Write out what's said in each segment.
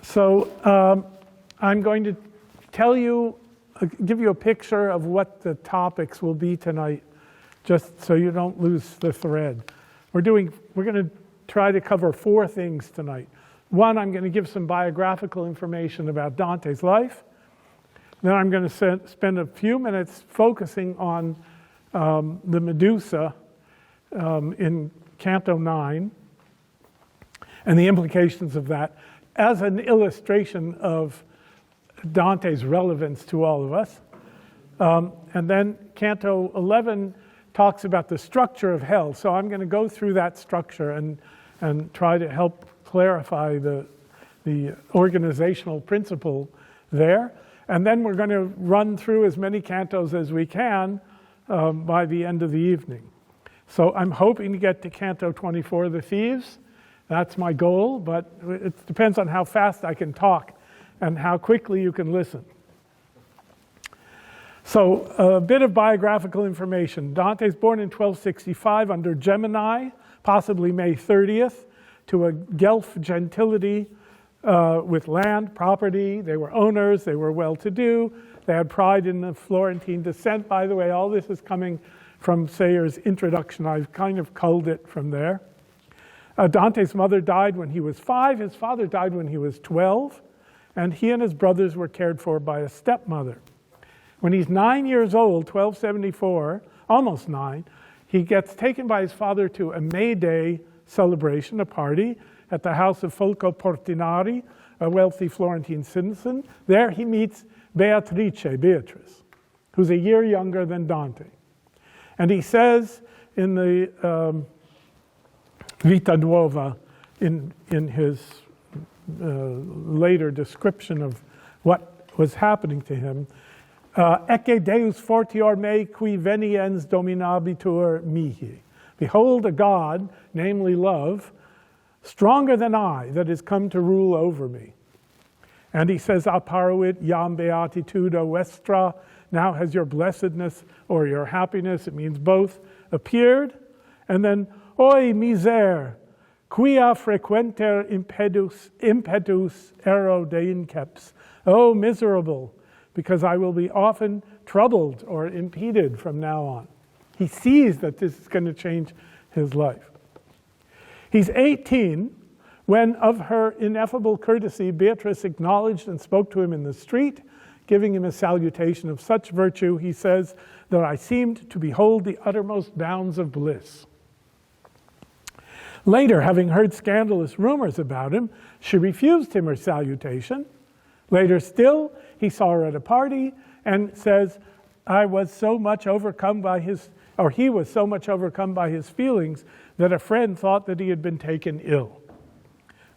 So I'm going to tell you, give you a picture of what the topics will be tonight, just so you don't lose the thread. We're going to try to cover 4 things tonight. One, I'm going to give some biographical information about Dante's life. Then I'm going to spend a few minutes focusing on the Medusa in Canto 9 and the implications of that as an illustration of Dante's relevance to all of us. And then Canto 11 talks about the structure of hell. So I'm going to go through that structure and try to help clarify the organizational principle there. And then we're going to run through as many cantos as we can by the end of the evening. So I'm hoping to get to Canto 24, the Thieves. That's my goal, but it depends on how fast I can talk and how quickly you can listen. So a bit of biographical information. Dante's born in 1265 under Gemini, possibly May 30th, to a Guelph gentility with land, property. They were owners, they were well-to-do, they had pride in the Florentine descent. By the way, all this is coming from Sayre's introduction. I've kind of culled it from there. Dante's mother died when he was 5, his father died when he was 12, and he and his brothers were cared for by a stepmother. When he's 9 years old, 1274, almost 9, he gets taken by his father to a May Day celebration, a party, at the house of Folco Portinari, a wealthy Florentine citizen. There he meets Beatrice, who's a year younger than Dante. And he says in the Vita Nuova, in his later description of what was happening to him, Ecce Deus fortior me qui veniens dominabitur mihi. Behold a God, namely love, stronger than I, that is come to rule over me. And he says, apparuit iam beatitudo vestra, now has your blessedness or your happiness, it means both, appeared. And then, oi miser, quia frequenter impetus ero deinceps. Oh, miserable, because I will be often troubled or impeded from now on. He sees that this is going to change his life. He's 18 when, of her ineffable courtesy, Beatrice acknowledged and spoke to him in the street, giving him a salutation of such virtue, he says, that I seemed to behold the uttermost bounds of bliss. Later, having heard scandalous rumors about him, she refused him her salutation. Later still, he saw her at a party and says, he was so much overcome by his feelings that a friend thought that he had been taken ill.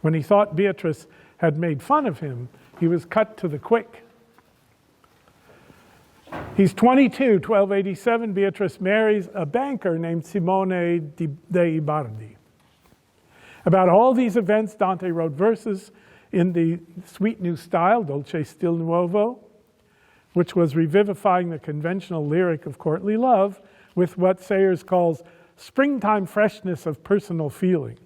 When he thought Beatrice had made fun of him, he was cut to the quick. He's 22, 1287, Beatrice marries a banker named Simone dei Bardi. About all these events, Dante wrote verses in the sweet new style, Dolce Stil Nuovo, which was revivifying the conventional lyric of courtly love with what Sayers calls springtime freshness of personal feeling.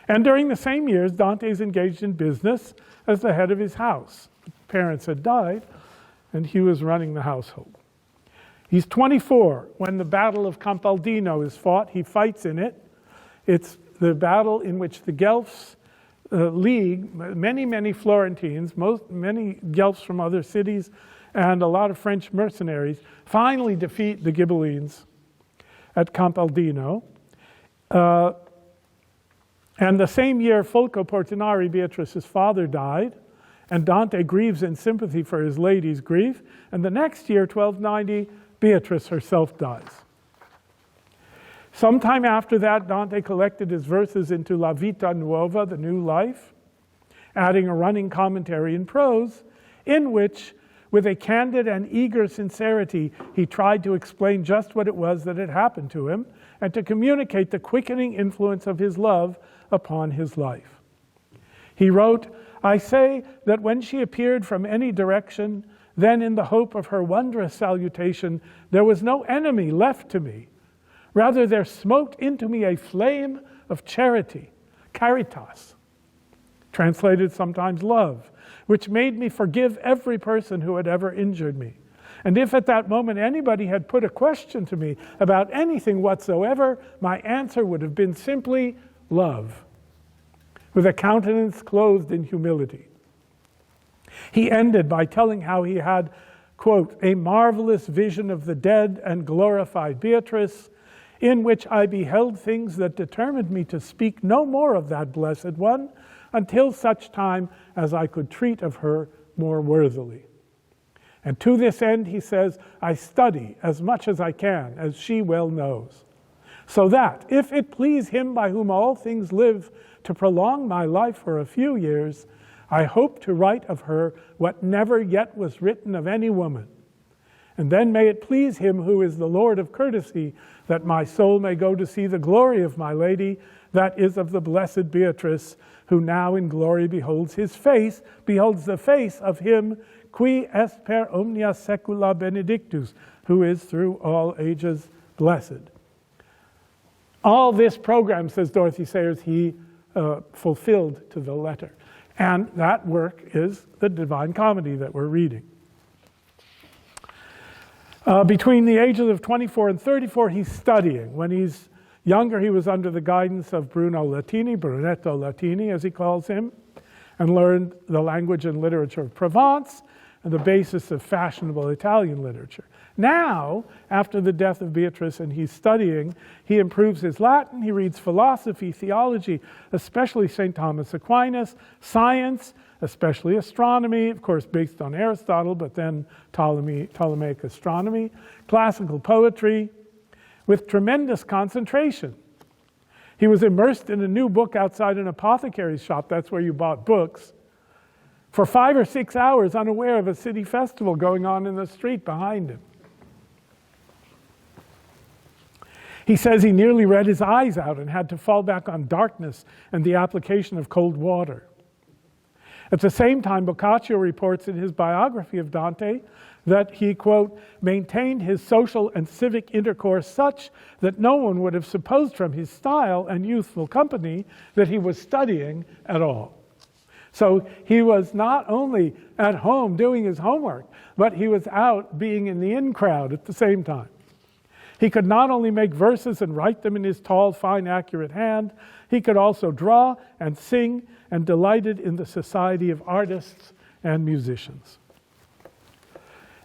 And during the same years, Dante is engaged in business as the head of his house. His parents had died, and he was running the household. He's 24 when the Battle of Campaldino is fought. He fights in it. It's the battle in which the Guelphs league, many Florentines, many Guelphs from other cities, and a lot of French mercenaries, finally defeat the Ghibellines at Campaldino. And the same year, Folco Portinari, Beatrice's father, died, and Dante grieves in sympathy for his lady's grief. And the next year, 1290, Beatrice herself dies. Sometime after that, Dante collected his verses into La Vita Nuova, the New Life, adding a running commentary in prose, in which, with a candid and eager sincerity, he tried to explain just what it was that had happened to him, and to communicate the quickening influence of his love upon his life. He wrote, I say that when she appeared from any direction, then in the hope of her wondrous salutation, there was no enemy left to me. Rather, there smoked into me a flame of charity, caritas. translated sometimes love, which made me forgive every person who had ever injured me. And if at that moment anybody had put a question to me about anything whatsoever, my answer would have been simply love, with a countenance clothed in humility. He ended by telling how he had, quote, a marvelous vision of the dead and glorified Beatrice, in which I beheld things that determined me to speak no more of that blessed one until such time as I could treat of her more worthily. And to this end, he says, I study as much as I can, as she well knows, so that, if it please him by whom all things live, to prolong my life for a few years, I hope to write of her what never yet was written of any woman. And then may it please him who is the Lord of courtesy, that my soul may go to see the glory of my lady, that is of the blessed Beatrice, who now in glory beholds the face of him qui est per omnia saecula benedictus, who is through all ages blessed. All this program, says Dorothy Sayers, he fulfilled to the letter. And that work is the Divine Comedy that we're reading. Between the ages of 24 and 34, he's studying. When he's younger, he was under the guidance of Brunetto Latini, as he calls him, and learned the language and literature of Provence and the basis of fashionable Italian literature. Now, after the death of Beatrice and he's studying, he improves his Latin, he reads philosophy, theology, especially St. Thomas Aquinas, science, especially astronomy, of course based on Aristotle, but then Ptolemaic astronomy, classical poetry, with tremendous concentration. He was immersed in a new book outside an apothecary's shop, that's where you bought books, for 5 or 6 hours, unaware of a city festival going on in the street behind him. He says he nearly read his eyes out and had to fall back on darkness and the application of cold water. At the same time, Boccaccio reports in his biography of Dante that he, quote, maintained his social and civic intercourse such that no one would have supposed from his style and youthful company that he was studying at all. So he was not only at home doing his homework, but he was out being in the in crowd at the same time. He could not only make verses and write them in his tall, fine, accurate hand, he could also draw and sing and delighted in the society of artists and musicians.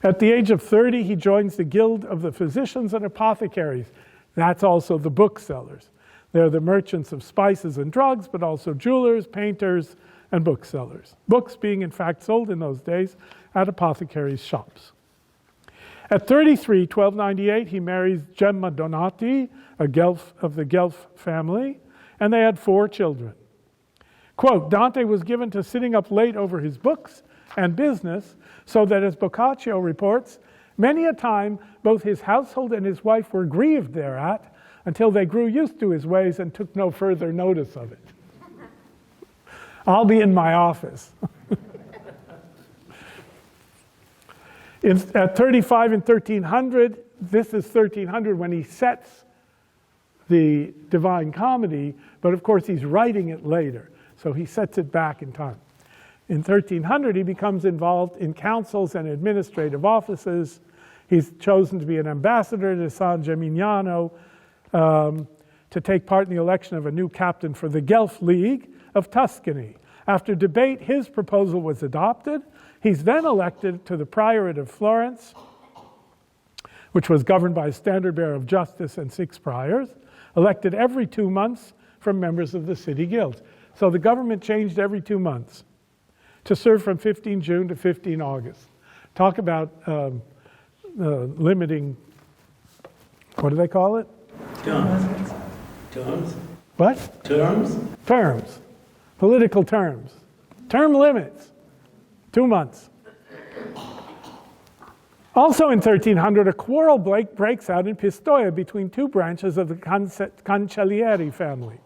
At the age of 30, he joins the Guild of the Physicians and Apothecaries. That's also the booksellers. They're the merchants of spices and drugs, but also jewelers, painters, and booksellers. Books being, in fact, sold in those days at apothecaries' shops. At 33, 1298, he marries Gemma Donati, a Guelph of the Guelph family, and they had 4 children. Quote, Dante was given to sitting up late over his books and business, so that, as Boccaccio reports, many a time both his household and his wife were grieved thereat, until they grew used to his ways and took no further notice of it. I'll be in my office. At 35 in 1300, this is 1300 when he sets the Divine Comedy, but of course he's writing it later, so he sets it back in time. In 1300, he becomes involved in councils and administrative offices. He's chosen to be an ambassador to San Gimignano, to take part in the election of a new captain for the Guelph League of Tuscany. After debate, his proposal was adopted. He's then elected to the Priorate of Florence, which was governed by a standard bearer of justice and 6 priors, elected every 2 months from members of the city guilds. So the government changed every 2 months to serve from 15 June to 15 August. Talk about limiting, what do they call it? Terms. What? Terms. Terms. Political terms. Term limits. 2 months. Also in 1300, a quarrel breaks out in Pistoia between 2 branches of the Cancellieri family.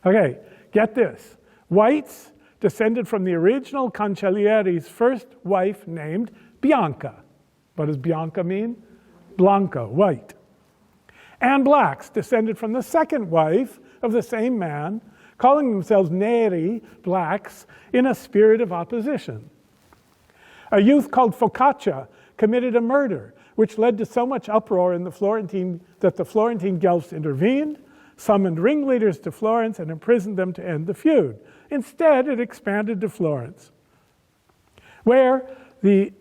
Okay, get this. Whites descended from the original Cancellieri's first wife named Bianca. What does Bianca mean? Blanca, white. And blacks descended from the second wife of the same man, calling themselves neri, blacks, in a spirit of opposition. A youth called Focaccia committed a murder, which led to so much uproar in the Florentine that the Florentine Guelphs intervened, summoned ringleaders to Florence, and imprisoned them to end the feud. Instead, it expanded to Florence, where the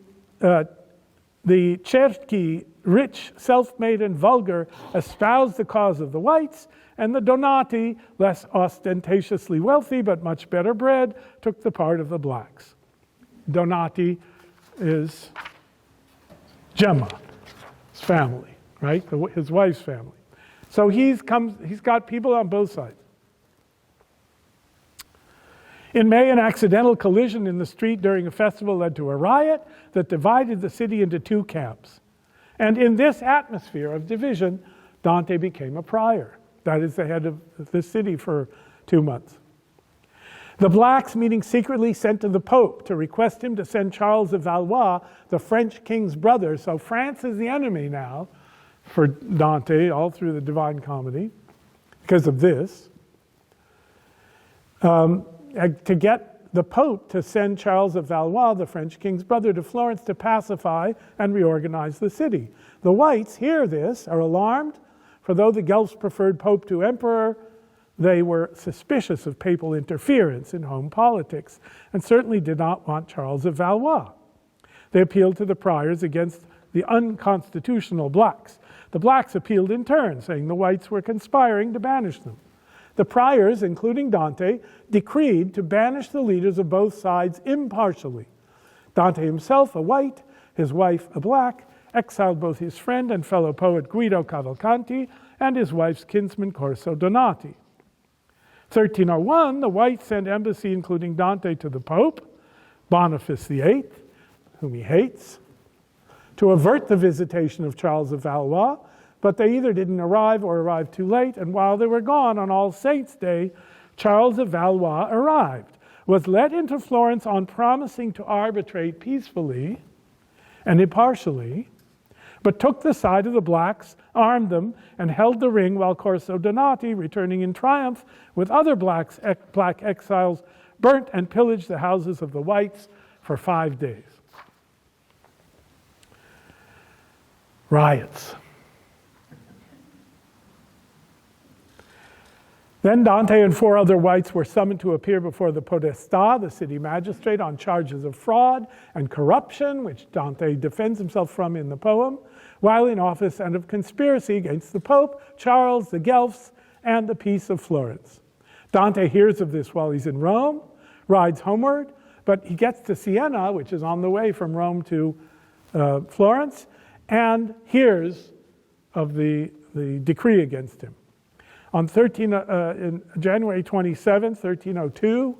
Cerchi, rich, self-made, and vulgar, espoused the cause of the whites, and the Donati, less ostentatiously wealthy but much better bred, took the part of the blacks. Donati is Gemma's family, right? His wife's family. So he's got people on both sides. In May, an accidental collision in the street during a festival led to a riot that divided the city into two camps. And in this atmosphere of division, Dante became a prior. That is, the head of the city for 2 months. The blacks, meeting secretly, sent to the Pope to request him to send Charles of Valois, the French king's brother. So France is the enemy now for Dante, all through the Divine Comedy, because of this. To get the Pope to send Charles of Valois, the French king's brother, to Florence to pacify and reorganize the city. The whites hear this, are alarmed, for though the Guelphs preferred Pope to emperor, they were suspicious of papal interference in home politics and certainly did not want Charles of Valois. They appealed to the priors against the unconstitutional blacks. The blacks appealed in turn, saying the whites were conspiring to banish them. The priors, including Dante, decreed to banish the leaders of both sides impartially. Dante himself, a white, his wife, a black, exiled both his friend and fellow poet Guido Cavalcanti and his wife's kinsman Corso Donati. 1301, the whites sent embassy, including Dante, to the Pope, Boniface VIII, whom he hates, to avert the visitation of Charles of Valois, but they either didn't arrive or arrived too late, and while they were gone on All Saints' Day, Charles of Valois arrived, was led into Florence on promising to arbitrate peacefully and impartially, but took the side of the blacks, armed them, and held the ring while Corso Donati, returning in triumph with other black exiles, burnt and pillaged the houses of the whites for 5 days. Riots. Then Dante and 4 other whites were summoned to appear before the Podestà, the city magistrate, on charges of fraud and corruption, which Dante defends himself from in the poem, while in office, and of conspiracy against the Pope, Charles, the Guelphs, and the peace of Florence. Dante hears of this while he's in Rome, rides homeward, but he gets to Siena, which is on the way from Rome to Florence, and hears of the decree against him. On in January 27, 1302,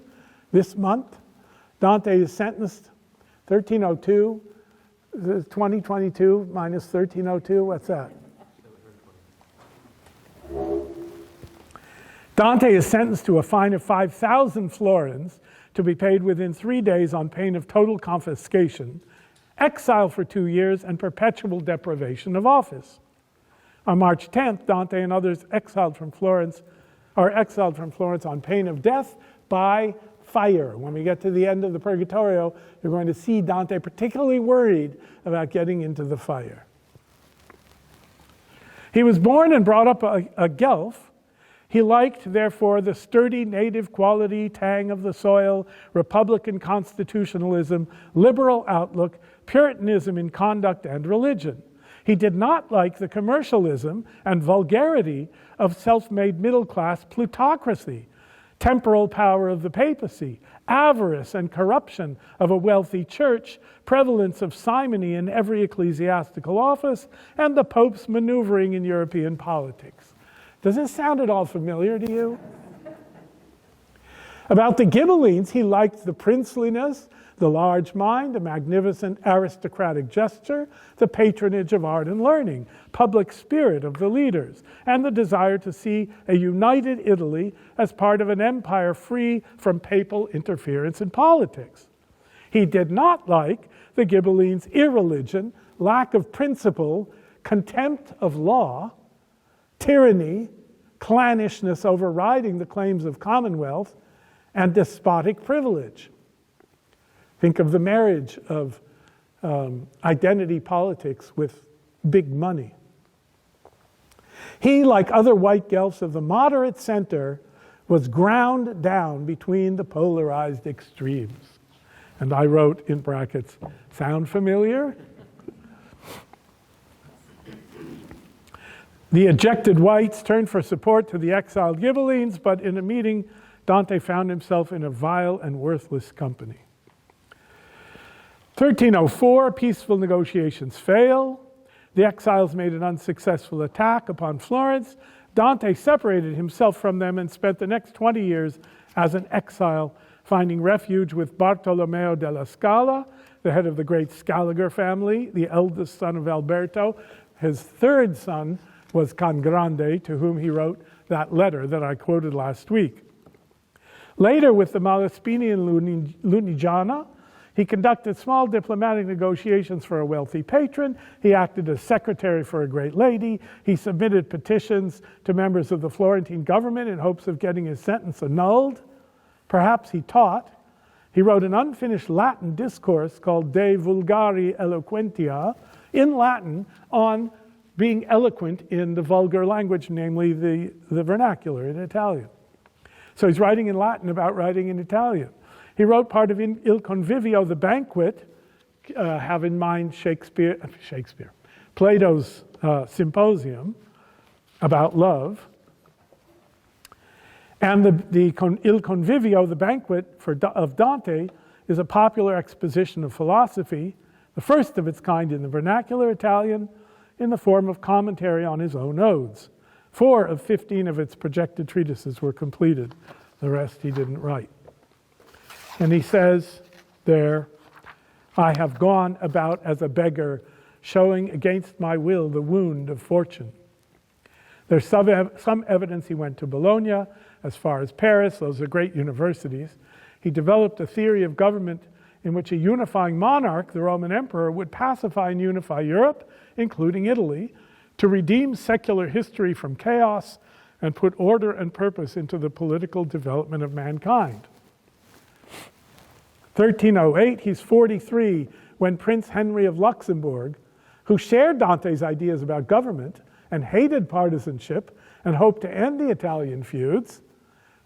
this month, Dante is sentenced, 1302, 2022 minus 1302, what's that? Dante is sentenced to a fine of 5,000 florins to be paid within 3 days on pain of total confiscation, exile for 2 years, and perpetual deprivation of office. On March 10th, Dante and others are exiled from Florence on pain of death by fire. When we get to the end of the Purgatorio, you're going to see Dante particularly worried about getting into the fire. He was born and brought up a Guelph. He liked, therefore, the sturdy native quality, tang of the soil, Republican constitutionalism, liberal outlook, Puritanism in conduct and religion. He did not like the commercialism and vulgarity of self-made middle-class plutocracy, temporal power of the papacy, avarice and corruption of a wealthy church, prevalence of simony in every ecclesiastical office, and the Pope's maneuvering in European politics. Does this sound at all familiar to you? About the Ghibellines, he liked the princeliness, the large mind, the magnificent aristocratic gesture, the patronage of art and learning, public spirit of the leaders, and the desire to see a united Italy as part of an empire free from papal interference in politics. He did not like the Ghibellines' irreligion, lack of principle, contempt of law, tyranny, clannishness overriding the claims of commonwealth, and despotic privilege. Think of the marriage of identity politics with big money. He, like other white Guelphs of the moderate center, was ground down between the polarized extremes. And I wrote in brackets, sound familiar? The ejected whites turned for support to the exiled Ghibellines, but in a meeting, Dante found himself in a vile and worthless company. 1304, peaceful negotiations fail. The exiles made an unsuccessful attack upon Florence. Dante separated himself from them and spent the next 20 years as an exile, finding refuge with Bartolomeo della Scala, the head of the great Scaliger family, the eldest son of Alberto. His third son was Can Grande, to whom he wrote that letter that I quoted last week. Later, with the Malaspini and Lunigiana, he conducted small diplomatic negotiations for a wealthy patron. He acted as secretary for a great lady. He submitted petitions to members of the Florentine government in hopes of getting his sentence annulled. Perhaps he taught. He wrote an unfinished Latin discourse called De Vulgari Eloquentia in Latin on being eloquent in the vulgar language, namely the vernacular in Italian. So he's writing in Latin about writing in Italian. He wrote part of Il Convivio, the banquet, have in mind Plato's symposium about love. And Il Convivio, the banquet of Dante, is a popular exposition of philosophy, the first of its kind in the vernacular Italian, in the form of commentary on his own odes. 4 of 15 of its projected treatises were completed. The rest he didn't write. And he says there, I have gone about as a beggar, showing against my will the wound of fortune. There's some evidence he went to Bologna, as far as Paris. Those are great universities. He developed a theory of government in which a unifying monarch, the Roman emperor, would pacify and unify Europe, including Italy, to redeem secular history from chaos and put order and purpose into the political development of mankind. 1308, he's 43 when Prince Henry of Luxembourg, who shared Dante's ideas about government and hated partisanship and hoped to end the Italian feuds,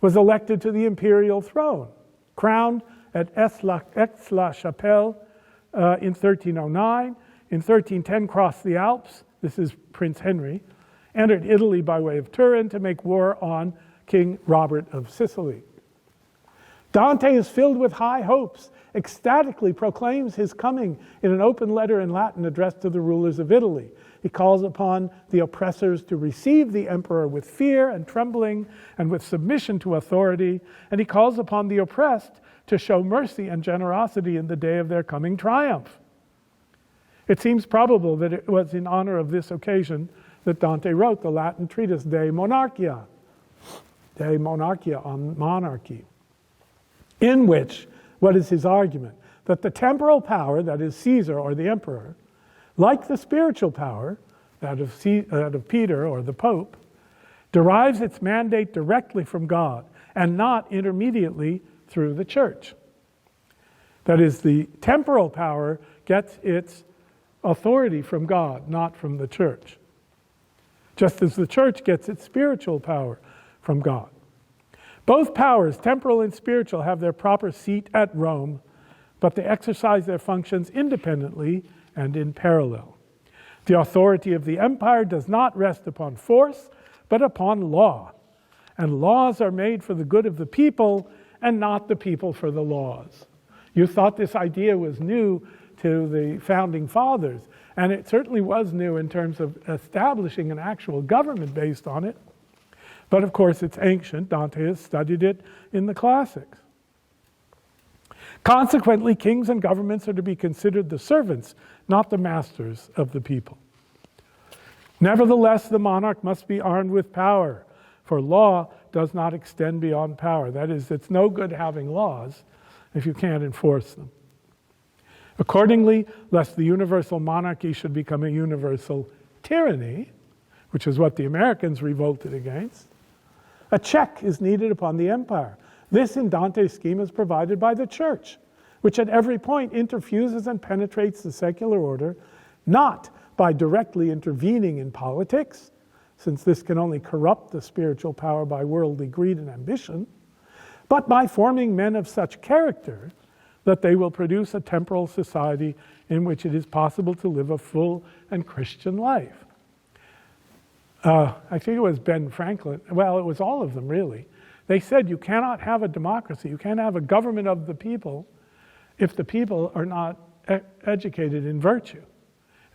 was elected to the imperial throne, crowned at Aix-la-Chapelle in 1309. In 1310, crossed the Alps, this is Prince Henry, entered Italy by way of Turin to make war on King Robert of Sicily. Dante is filled with high hopes, ecstatically proclaims his coming in an open letter in Latin addressed to the rulers of Italy. He calls upon the oppressors to receive the emperor with fear and trembling and with submission to authority, and he calls upon the oppressed to show mercy and generosity in the day of their coming triumph. It seems probable that it was in honor of this occasion that Dante wrote the Latin treatise De Monarchia on monarchy, in which, what is his argument? That the temporal power, that is Caesar or the emperor, like the spiritual power, that of Peter or the Pope, derives its mandate directly from God and not intermediately through the church. That is, the temporal power gets its authority from God, not from the church. Just as the church gets its spiritual power from God. Both powers, temporal and spiritual, have their proper seat at Rome, but they exercise their functions independently and in parallel. The authority of the empire does not rest upon force, but upon law. And laws are made for the good of the people, and not the people for the laws. You thought this idea was new to the founding fathers, and it certainly was new in terms of establishing an actual government based on it. But of course it's ancient. Dante has studied it in the classics. Consequently, kings and governments are to be considered the servants, not the masters of the people. Nevertheless, the monarch must be armed with power, for law does not extend beyond power. That is, it's no good having laws if you can't enforce them. Accordingly, lest the universal monarchy should become a universal tyranny, which is what the Americans revolted against, A check is needed upon the empire. This, in Dante's scheme, is provided by the church, which at every point interfuses and penetrates the secular order, not by directly intervening in politics, since this can only corrupt the spiritual power by worldly greed and ambition, but by forming men of such character that they will produce a temporal society in which it is possible to live a full and Christian life. I think it was Ben Franklin, well, it was all of them really. They said you cannot have a democracy, you can't have a government of the people if the people are not educated in virtue.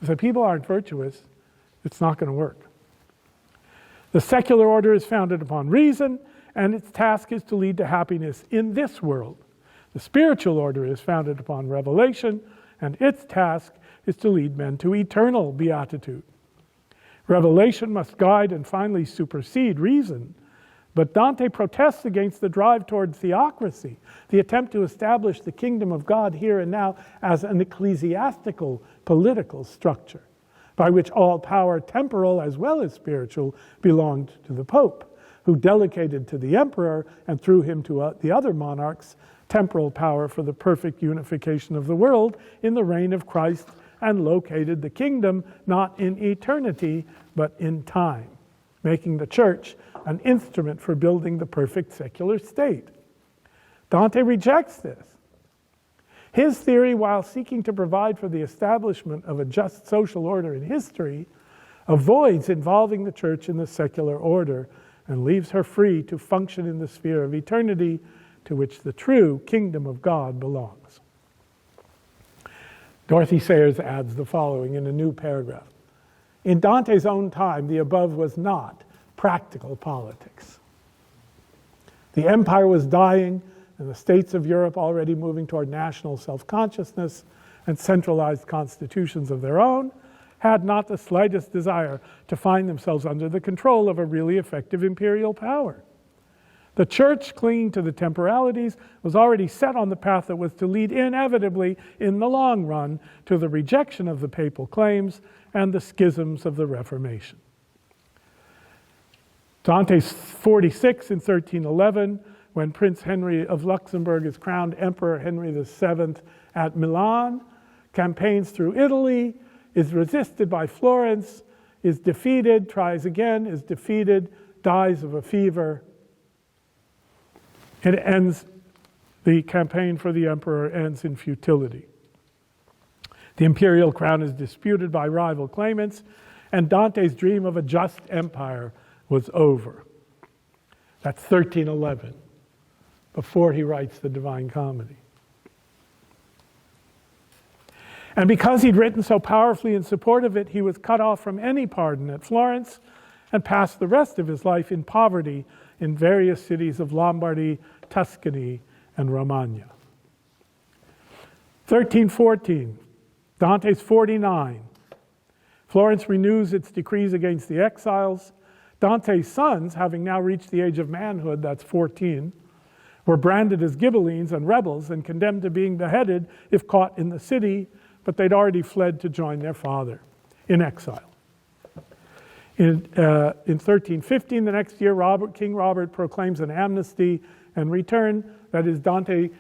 If the people aren't virtuous, it's not going to work. The secular order is founded upon reason, and its task is to lead to happiness in this world. The spiritual order is founded upon revelation, and its task is to lead men to eternal beatitude. Revelation must guide and finally supersede reason, but Dante protests against the drive toward theocracy, the attempt to establish the kingdom of God here and now as an ecclesiastical political structure, by which all power, temporal as well as spiritual, belonged to the Pope, who delegated to the emperor and through him to the other monarchs temporal power for the perfect unification of the world in the reign of Christ, and located the kingdom not in eternity but in time, making the church an instrument for building the perfect secular state. Dante rejects this. His theory, while seeking to provide for the establishment of a just social order in history, avoids involving the church in the secular order and leaves her free to function in the sphere of eternity to which the true kingdom of God belongs. Dorothy Sayers adds the following in a new paragraph. In Dante's own time, the above was not practical politics. The empire was dying, and the states of Europe, already moving toward national self-consciousness and centralized constitutions of their own, had not the slightest desire to find themselves under the control of a really effective imperial power. The church, clinging to the temporalities, was already set on the path that was to lead inevitably, in the long run, to the rejection of the papal claims and the schisms of the Reformation. Dante's 46 in 1311, when Prince Henry of Luxembourg is crowned Emperor Henry VII at Milan, campaigns through Italy, is resisted by Florence, is defeated, tries again, is defeated, dies of a fever. It ends, the campaign for the emperor ends in futility. The imperial crown is disputed by rival claimants, and Dante's dream of a just empire was over. That's 1311, before he writes the Divine Comedy. And because he'd written so powerfully in support of it, he was cut off from any pardon at Florence and passed the rest of his life in poverty in various cities of Lombardy, Tuscany, and Romagna. 1314, Dante's 49. Florence renews its decrees against the exiles. Dante's sons, having now reached the age of manhood, that's 14, were branded as Ghibellines and rebels and condemned to being beheaded if caught in the city, but they'd already fled to join their father in exile. In 1315, the next year, King Robert proclaims an amnesty and return, that is, Dante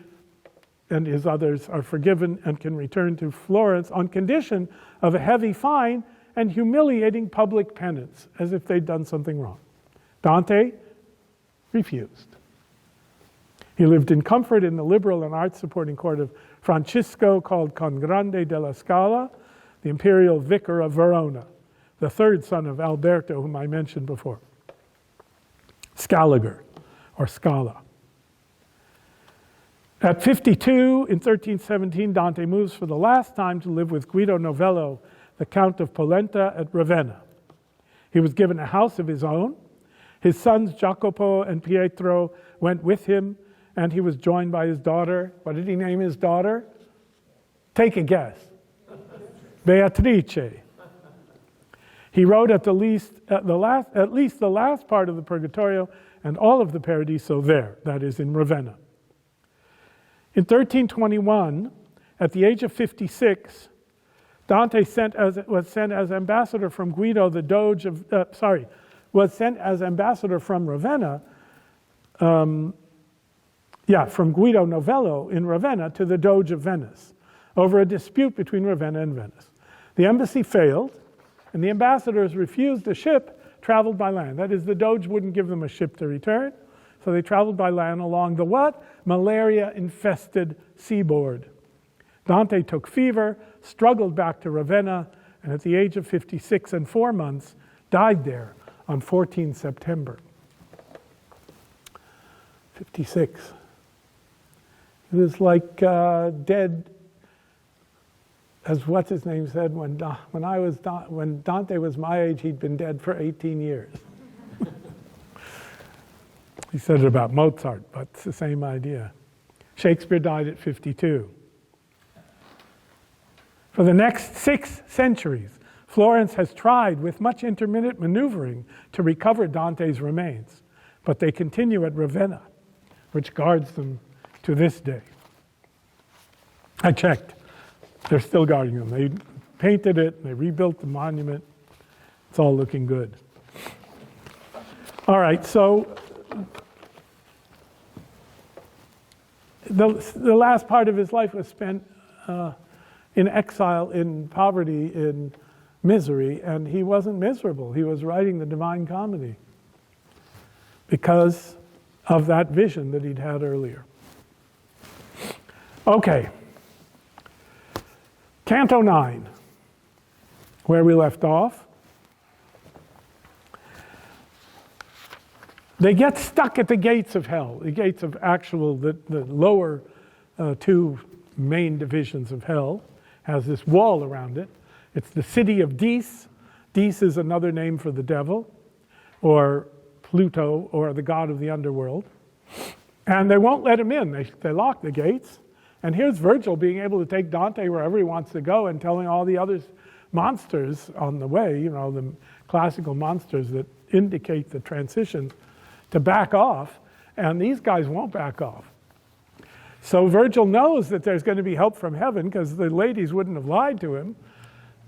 and his others are forgiven and can return to Florence on condition of a heavy fine and humiliating public penance, as if they'd done something wrong. Dante refused. He lived in comfort in the liberal and art-supporting court of Francisco, called Congrande della Scala, the imperial vicar of Verona, the third son of Alberto, whom I mentioned before. Scaliger, or Scala. At 52, in 1317, Dante moves for the last time to live with Guido Novello, the Count of Polenta at Ravenna. He was given a house of his own. His sons Jacopo and Pietro went with him, and he was joined by his daughter. What did he name his daughter? Take a guess. Beatrice. He wrote at least the last part of the Purgatorio and all of the Paradiso there, that is in Ravenna. In 1321, at the age of 56, Dante was sent as ambassador from Guido, the Doge of, was sent as ambassador from Ravenna from Guido Novello in Ravenna to the Doge of Venice over a dispute between Ravenna and Venice. The embassy failed, and the ambassadors refused a ship traveled by land. That is, the Doge wouldn't give them a ship to return, so they traveled by land along the what? Malaria-infested seaboard. Dante took fever, struggled back to Ravenna, and at the age of 56 and 4 months, died there on 14 September. 56. He was like dead, as what's his name said, when Dante was my age, he'd been dead for 18 years. He said it about Mozart, but it's the same idea. Shakespeare died at 52. For the next 6 centuries, Florence has tried with much intermittent maneuvering to recover Dante's remains, but they continue at Ravenna, which guards them to this day. I checked. They're still guarding them. They painted it, they rebuilt the monument. It's all looking good. All right, so the last part of his life was spent in exile, in poverty, in misery, and he wasn't miserable. He was writing the Divine Comedy because of that vision that he'd had earlier. Okay. Canto 9, where we left off. They get stuck at the gates of hell, the gates of the lower 2 main divisions of hell, has this wall around it. It's the city of Dis. Dis is another name for the devil, or Pluto, or the god of the underworld. And they won't let him in. They lock the gates. And here's Virgil being able to take Dante wherever he wants to go and telling all the other monsters on the way, the classical monsters that indicate the transition, to back off. And these guys won't back off. So Virgil knows that there's going to be help from heaven because the ladies wouldn't have lied to him.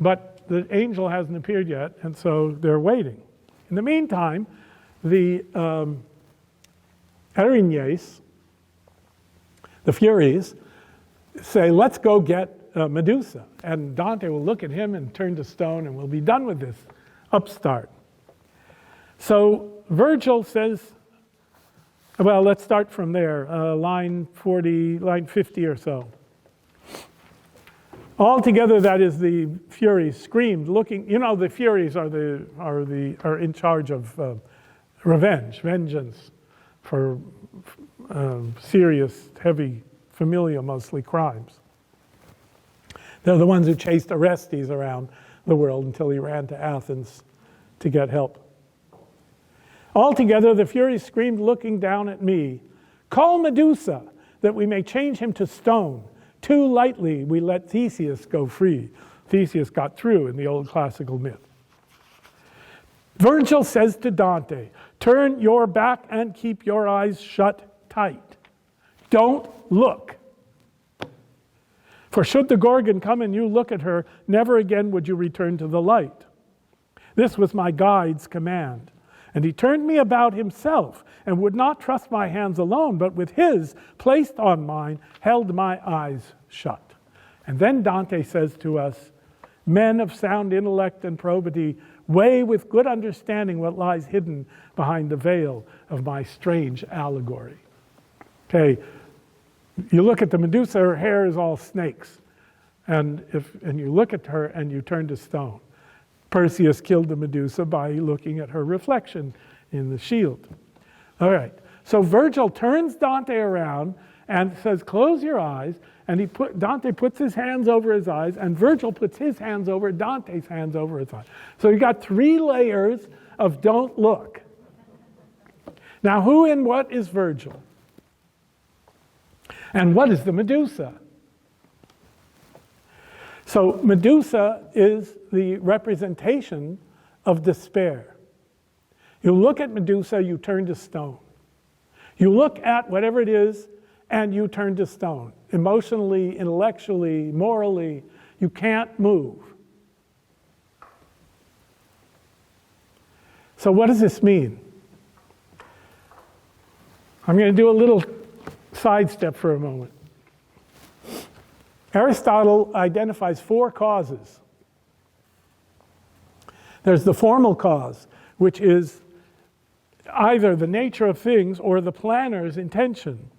But the angel hasn't appeared yet, and so they're waiting. In the meantime, the Erinyes, the Furies, say, let's go get Medusa. And Dante will look at him and turn to stone, and we'll be done with this upstart. So Virgil says, well, let's start from there, line 50 or so. Altogether, that is, the Furies screamed, looking. The Furies are in charge of vengeance for serious, heavy, familial, mostly crimes. They're the ones who chased Orestes around the world until he ran to Athens to get help. Altogether, the Furies screamed, looking down at me, "Call Medusa, that we may change him to stone. Too lightly we let Theseus go free." Theseus got through in the old classical myth. Virgil says to Dante, "Turn your back and keep your eyes shut tight. Don't look. For should the Gorgon come and you look at her, never again would you return to the light. This was my guide's command. And he turned me about himself and would not trust my hands alone, but with his placed on mine, held my eyes shut." And then Dante says to us, "Men of sound intellect and probity, weigh with good understanding what lies hidden behind the veil of my strange allegory." Okay, you look at the Medusa, her hair is all snakes. And you look at her and you turn to stone. Perseus killed the Medusa by looking at her reflection in the shield. All right, so Virgil turns Dante around and says, "Close your eyes," and Dante puts his hands over his eyes, and Virgil puts his hands over Dante's hands over his eyes. So you got 3 layers of don't look. Now, who and what is Virgil? And what is the Medusa? So Medusa is the representation of despair. You look at Medusa, you turn to stone. You look at whatever it is, and you turn to stone. Emotionally, intellectually, morally, you can't move. So what does this mean? I'm going to do a little sidestep for a moment. Aristotle identifies 4 causes. There's the formal cause, which is either the nature of things or the planner's intention.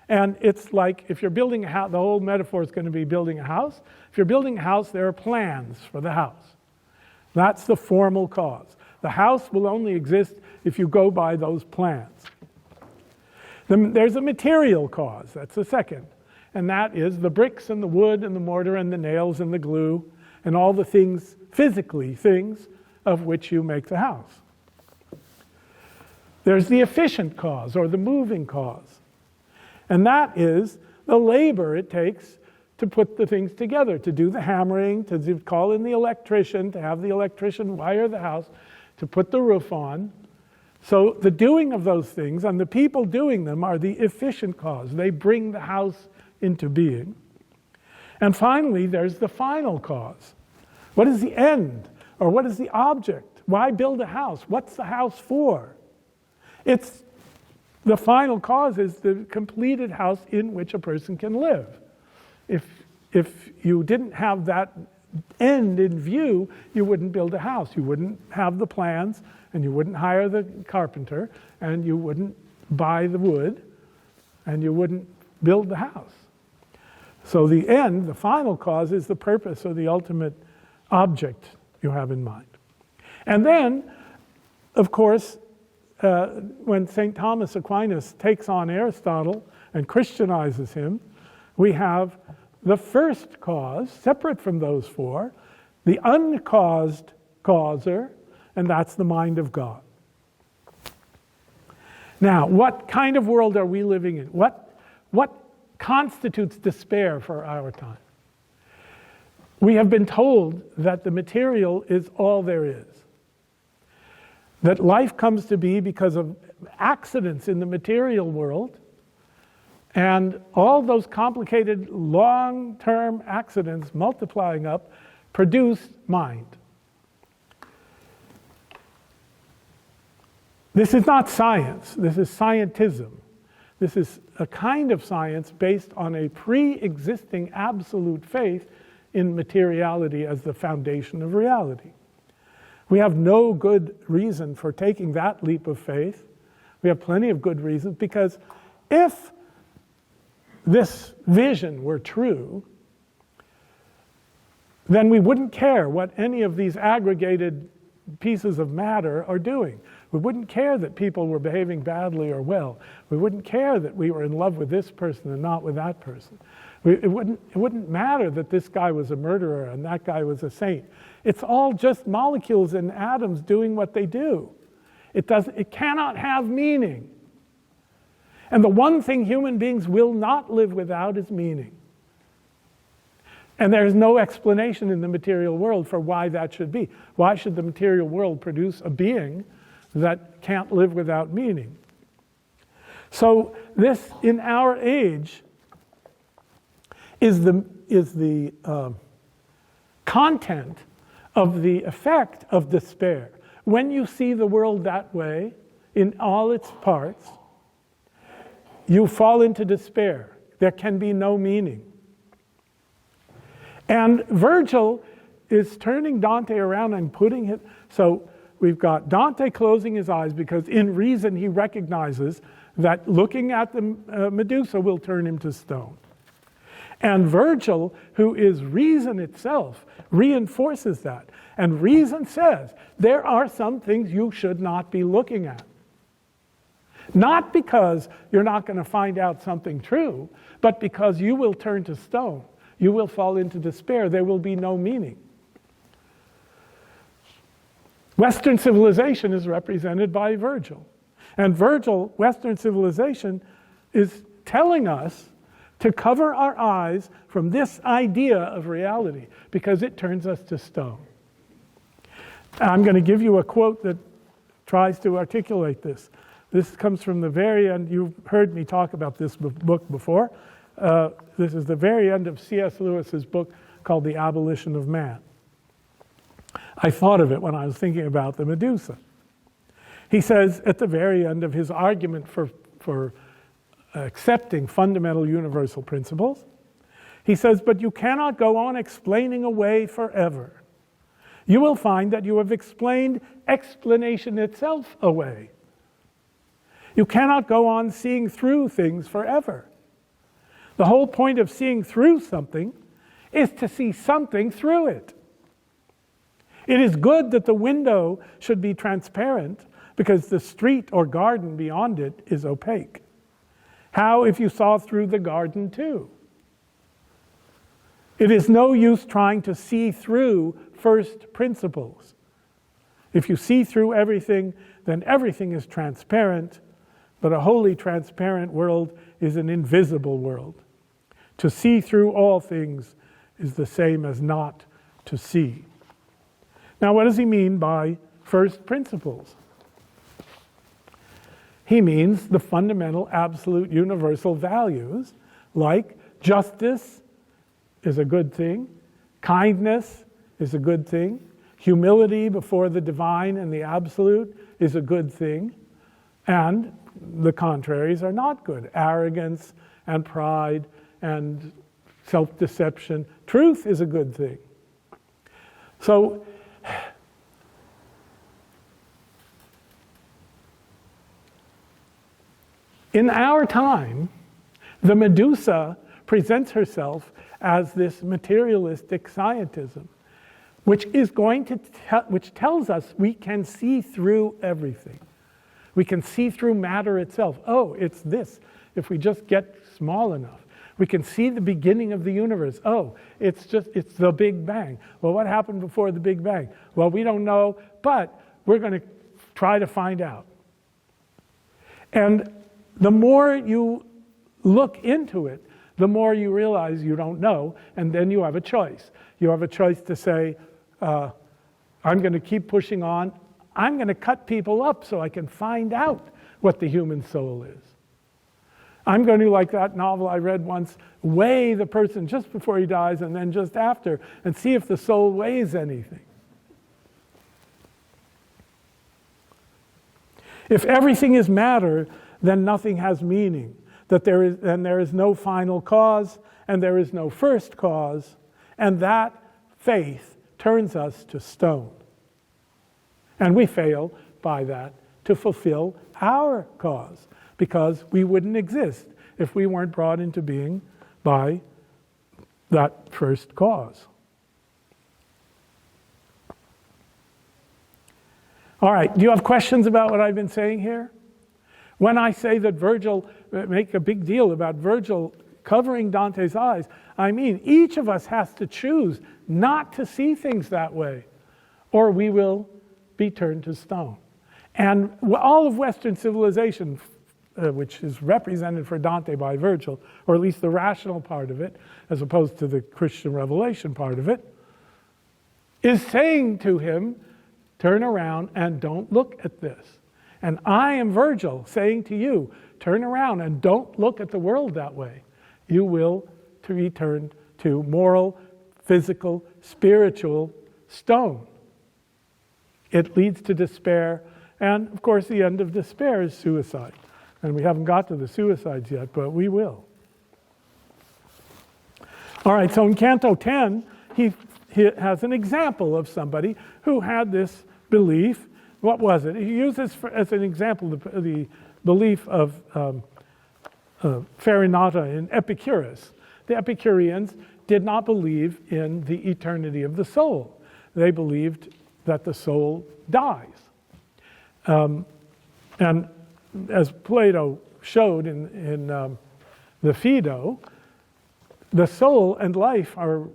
And it's like if you're building a house, the whole metaphor is going to be building a house. If you're building a house, there are plans for the house. That's the formal cause. The house will only exist if you go by those plans. There's a material cause, that's the second. And that is the bricks and the wood and the mortar and the nails and the glue and all the things, physically things, of which you make the house. There's the efficient cause or the moving cause. And that is the labor it takes to put the things together, to do the hammering, to call in the electrician, to have the electrician wire the house, to put the roof on. So the doing of those things and the people doing them are the efficient cause. They bring the house into being. And finally, there's the final cause. What is the end? Or what is the object? Why build a house? What's the house for? It's the final cause is the completed house in which a person can live. If you didn't have that end in view, you wouldn't build a house. You wouldn't have the plans, and you wouldn't hire the carpenter, and you wouldn't buy the wood, and you wouldn't build the house. So the end, the final cause, is the purpose or the ultimate object you have in mind. And then, of course, when St. Thomas Aquinas takes on Aristotle and Christianizes him, we have the first cause, separate from those 4, the uncaused causer, and that's the mind of God. Now, what kind of world are we living in? What constitutes despair for our time? We have been told that the material is all there is. That life comes to be because of accidents in the material world, and all those complicated long-term accidents multiplying up produce mind. This is not science, this is scientism. This is a kind of science based on a pre-existing absolute faith in materiality as the foundation of reality. We have no good reason for taking that leap of faith. We have plenty of good reasons, because if this vision were true, then we wouldn't care what any of these aggregated pieces of matter are doing. We wouldn't care that people were behaving badly or well. We wouldn't care that we were in love with this person and not with that person. It wouldn't matter that this guy was a murderer and that guy was a saint. It's all just molecules and atoms doing what they do. It cannot have meaning. And the one thing human beings will not live without is meaning. And there's no explanation in the material world for why that should be. Why should the material world produce a being that can't live without meaning? So this, in our age, is the content of the effect of despair. When you see the world that way, in all its parts, you fall into despair. There can be no meaning. And Virgil is turning Dante around and putting it, so we've got Dante closing his eyes because in reason he recognizes that looking at the Medusa will turn him to stone. And Virgil, who is reason itself, reinforces that. And reason says, there are some things you should not be looking at. Not because you're not going to find out something true, but because you will turn to stone. You will fall into despair. There will be no meaning. Western civilization is represented by Virgil. And Virgil, Western civilization, is telling us to cover our eyes from this idea of reality because it turns us to stone. I'm going to give you a quote that tries to articulate this. This comes from the very end. You've heard me talk about this book before. This is the very end of C.S. Lewis's book called The Abolition of Man. I thought of it when I was thinking about the Medusa. He says at the very end of his argument for accepting fundamental universal principles. He says, but you cannot go on explaining away forever. You will find that you have explained explanation itself away. You cannot go on seeing through things forever. The whole point of seeing through something is to see something through it. It is good that the window should be transparent because the street or garden beyond it is opaque. How if you saw through the garden too? It is no use trying to see through first principles. If you see through everything, then everything is transparent, but a wholly transparent world is an invisible world. To see through all things is the same as not to see. Now, what does he mean by first principles? He means the fundamental, absolute, universal values like justice is a good thing, kindness is a good thing, humility before the divine and the absolute is a good thing, and the contraries are not good. Arrogance and pride and self-deception. Truth is a good thing. So, in our time, the Medusa presents herself as this materialistic scientism, which is going to which tells us we can see through everything. We can see through matter itself. Oh, it's this, if we just get small enough. We can see the beginning of the universe. Oh, it's the Big Bang. Well, what happened before the Big Bang? Well, we don't know, but we're going to try to find out. And the more you look into it, the more you realize you don't know, and then you have a choice. You have a choice to say, I'm going to keep pushing on. I'm going to cut people up so I can find out what the human soul is. I'm going to, like that novel I read once, weigh the person just before he dies and then just after and see if the soul weighs anything. If everything is matter, then nothing has meaning. That there is no final cause and there is no first cause, and that faith turns us to stone. And we fail by that to fulfill our cause, because we wouldn't exist if we weren't brought into being by that first cause. All right, do you have questions about what I've been saying here? When I say that Virgil, make a big deal about Virgil covering Dante's eyes, I mean each of us has to choose not to see things that way, or we will be turned to stone. And all of Western civilization, which is represented for Dante by Virgil, or at least the rational part of it, as opposed to the Christian revelation part of it, is saying to him, turn around and don't look at this. And I am Virgil saying to you, turn around and don't look at the world that way. You will be turned to moral, physical, spiritual stone. It leads to despair, and of course the end of despair is suicide. And we haven't got to the suicides yet, but we will. All right, so in Canto 10, he has an example of somebody who had this belief. What was it? He uses as an example the belief of Farinata in Epicurus. The Epicureans did not believe in the eternity of the soul. They believed that the soul dies. And as Plato showed in the Phaedo, the soul and life are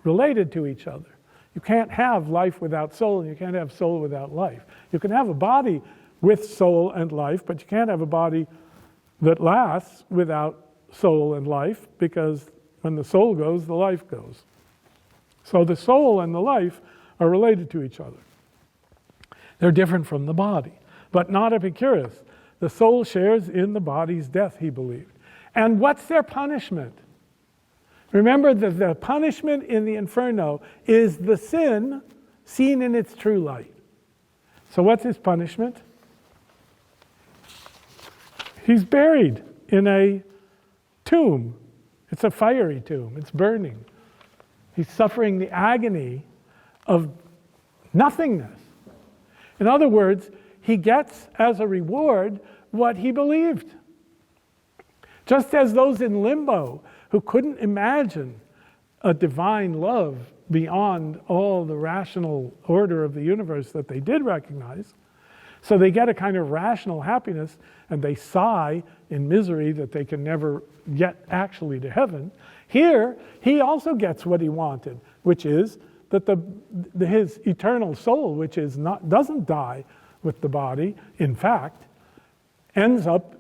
related to each other. You can't have life without soul, and you can't have soul without life. You can have a body with soul and life, but you can't have a body that lasts without soul and life, because when the soul goes, the life goes. So the soul and the life are related to each other. They're different from the body, but not Epicurus. The soul shares in the body's death, he believed. And what's their punishment? Remember that the punishment in the Inferno is the sin seen in its true light. So what's his punishment? He's buried in a tomb. It's a fiery tomb. It's burning. He's suffering the agony of nothingness. In other words, he gets as a reward what he believed. Just as those in limbo who couldn't imagine a divine love beyond all the rational order of the universe that they did recognize, so they get a kind of rational happiness and they sigh in misery that they can never get actually to heaven. Here, he also gets what he wanted, which is that his eternal soul, which doesn't die with the body, in fact, ends up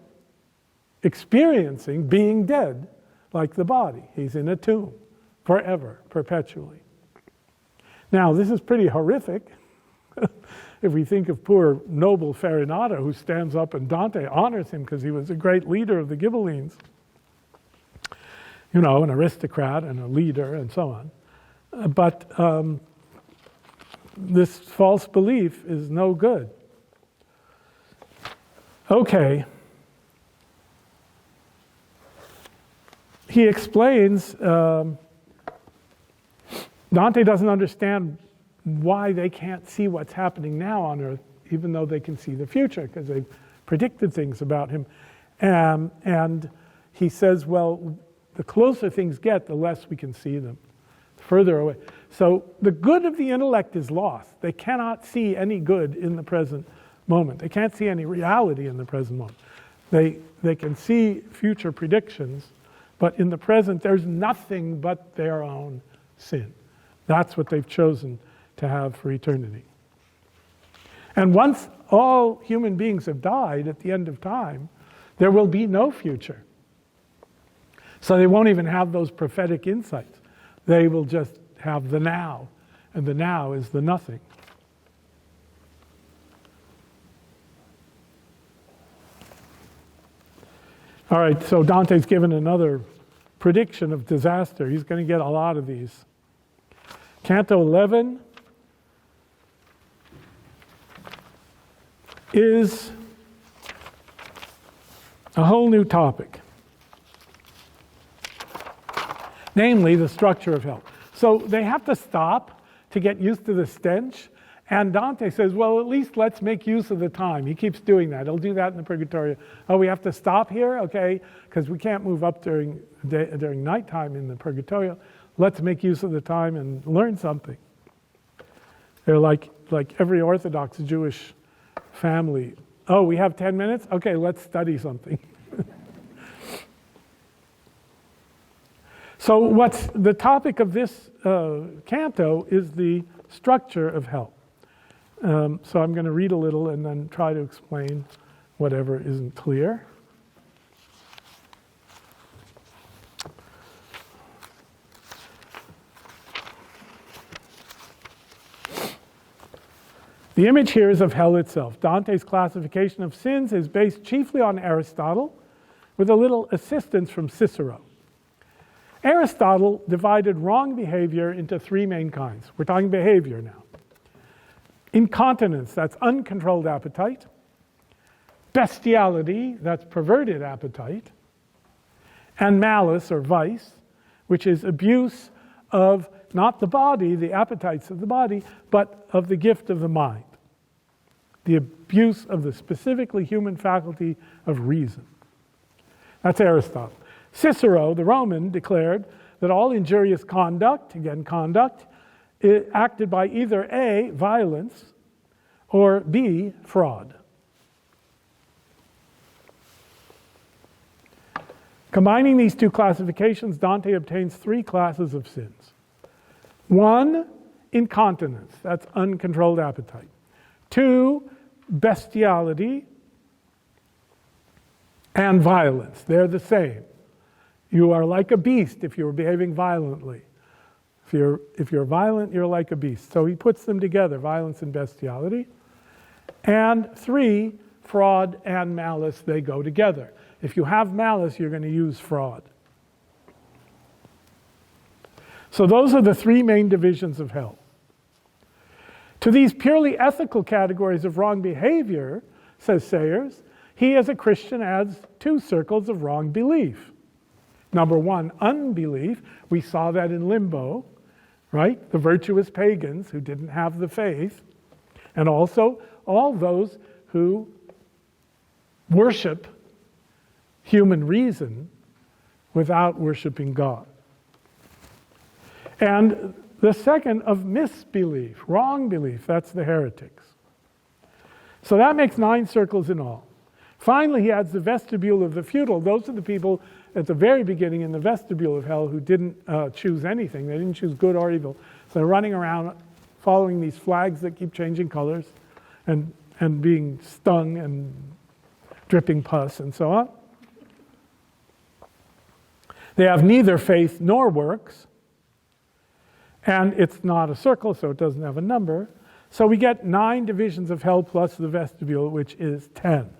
experiencing being dead like the body. He's in a tomb forever, perpetually. Now, this is pretty horrific. If we think of poor noble Farinata, who stands up and Dante honors him because he was a great leader of the Ghibellines, an aristocrat and a leader and so on. But this false belief is no good. Okay. He explains, Dante doesn't understand why they can't see what's happening now on Earth, even though they can see the future, because they've predicted things about him. And he says, well, the closer things get, the less we can see them, further away. So the good of the intellect is lost. They cannot see any good in the present moment. They can't see any reality in the present moment. They can see future predictions, but in the present, there's nothing but their own sin. That's what they've chosen to have for eternity. And once all human beings have died at the end of time, there will be no future. So they won't even have those prophetic insights. They will just have the now, and the now is the nothing. All right, so Dante's given another prediction of disaster. He's going to get a lot of these. Canto 11 is a whole new topic, namely the structure of hell. So they have to stop to get used to the stench, and Dante says, well, at least let's make use of the time. He keeps doing that. He'll do that in the Purgatorio. Oh, we have to stop here? Okay, because we can't move up during nighttime in the Purgatorio. Let's make use of the time and learn something. They're like every Orthodox Jewish family. Oh, we have 10 minutes? Okay, let's study something. So what's the topic of this canto is the structure of hell. So I'm going to read a little and then try to explain whatever isn't clear. The image here is of hell itself. Dante's classification of sins is based chiefly on Aristotle, with a little assistance from Cicero. Aristotle divided wrong behavior into three main kinds. We're talking behavior now. Incontinence, that's uncontrolled appetite. Bestiality, that's perverted appetite. And malice, or vice, which is abuse of not the body, the appetites of the body, but of the gift of the mind. The abuse of the specifically human faculty of reason. That's Aristotle. Cicero, the Roman, declared that all injurious conduct, again conduct, acted by either A, violence, or B, fraud. Combining these two classifications, Dante obtains three classes of sins. One, incontinence, that's uncontrolled appetite. Two, bestiality and violence. They're the same. You are like a beast if you're behaving violently. If you're violent, you're like a beast. So he puts them together, violence and bestiality. And three, fraud and malice, they go together. If you have malice, you're going to use fraud. So those are the three main divisions of hell. To these purely ethical categories of wrong behavior, says Sayers, he as a Christian adds 2 circles of wrong belief. Number 1, unbelief. We saw that in limbo, right? The virtuous pagans who didn't have the faith, and also all those who worship human reason without worshiping God. And the second of misbelief, wrong belief, that's the heretics. So that makes 9 circles in all. Finally, he adds the vestibule of the futile. Those are the people at the very beginning in the vestibule of hell who didn't choose anything. They didn't choose good or evil. So they're running around following these flags that keep changing colors and being stung and dripping pus and so on. They have neither faith nor works. And it's not a circle, so it doesn't have a number. So we get 9 divisions of hell plus the vestibule, which is 10.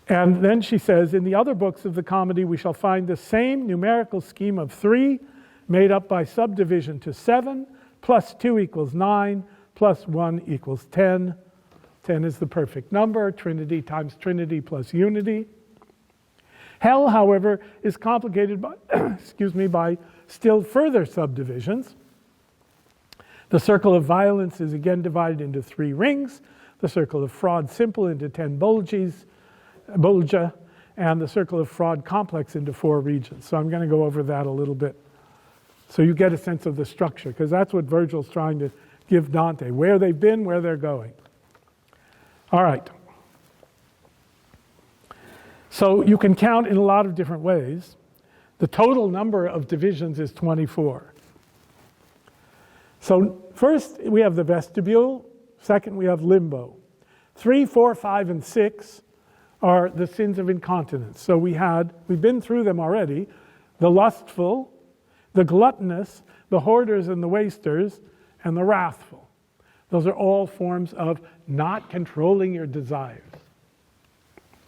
And then she says, in the other books of the comedy, we shall find the same numerical scheme of 3, made up by subdivision to 7, plus 2 equals 9, plus 1 equals 10. 10 is the perfect number, Trinity times Trinity plus unity. Hell, however, is complicated by, by still further subdivisions. The circle of violence is again divided into 3 rings, the circle of fraud simple into 10 bulgia, and the circle of fraud complex into 4 regions. So I'm going to go over that a little bit so you get a sense of the structure, because that's what Virgil's trying to give Dante, where they've been, where they're going. All right. So you can count in a lot of different ways. The total number of divisions is 24. So first we have the vestibule, second we have limbo. 3, 4, 5, and 6 are the sins of incontinence. So we've been through them already. The lustful, the gluttonous, the hoarders and the wasters, and the wrathful. Those are all forms of not controlling your desires.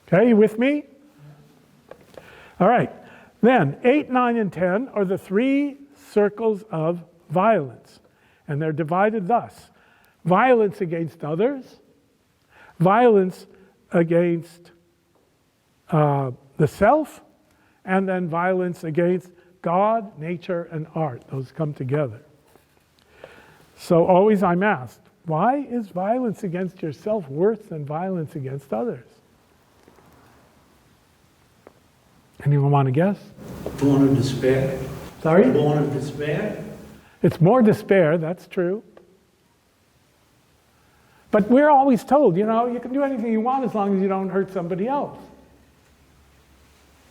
Okay, you with me? All right. Then 8, 9, and 10 are the 3 circles of violence. And they're divided thus. Violence against others, violence against the self, and then violence against God, nature, and art. Those come together. So always I'm asked, why is violence against yourself worse than violence against others? Anyone want to guess? Born of despair. Sorry? Born of despair. It's more despair, that's true. But we're always told, you can do anything you want as long as you don't hurt somebody else.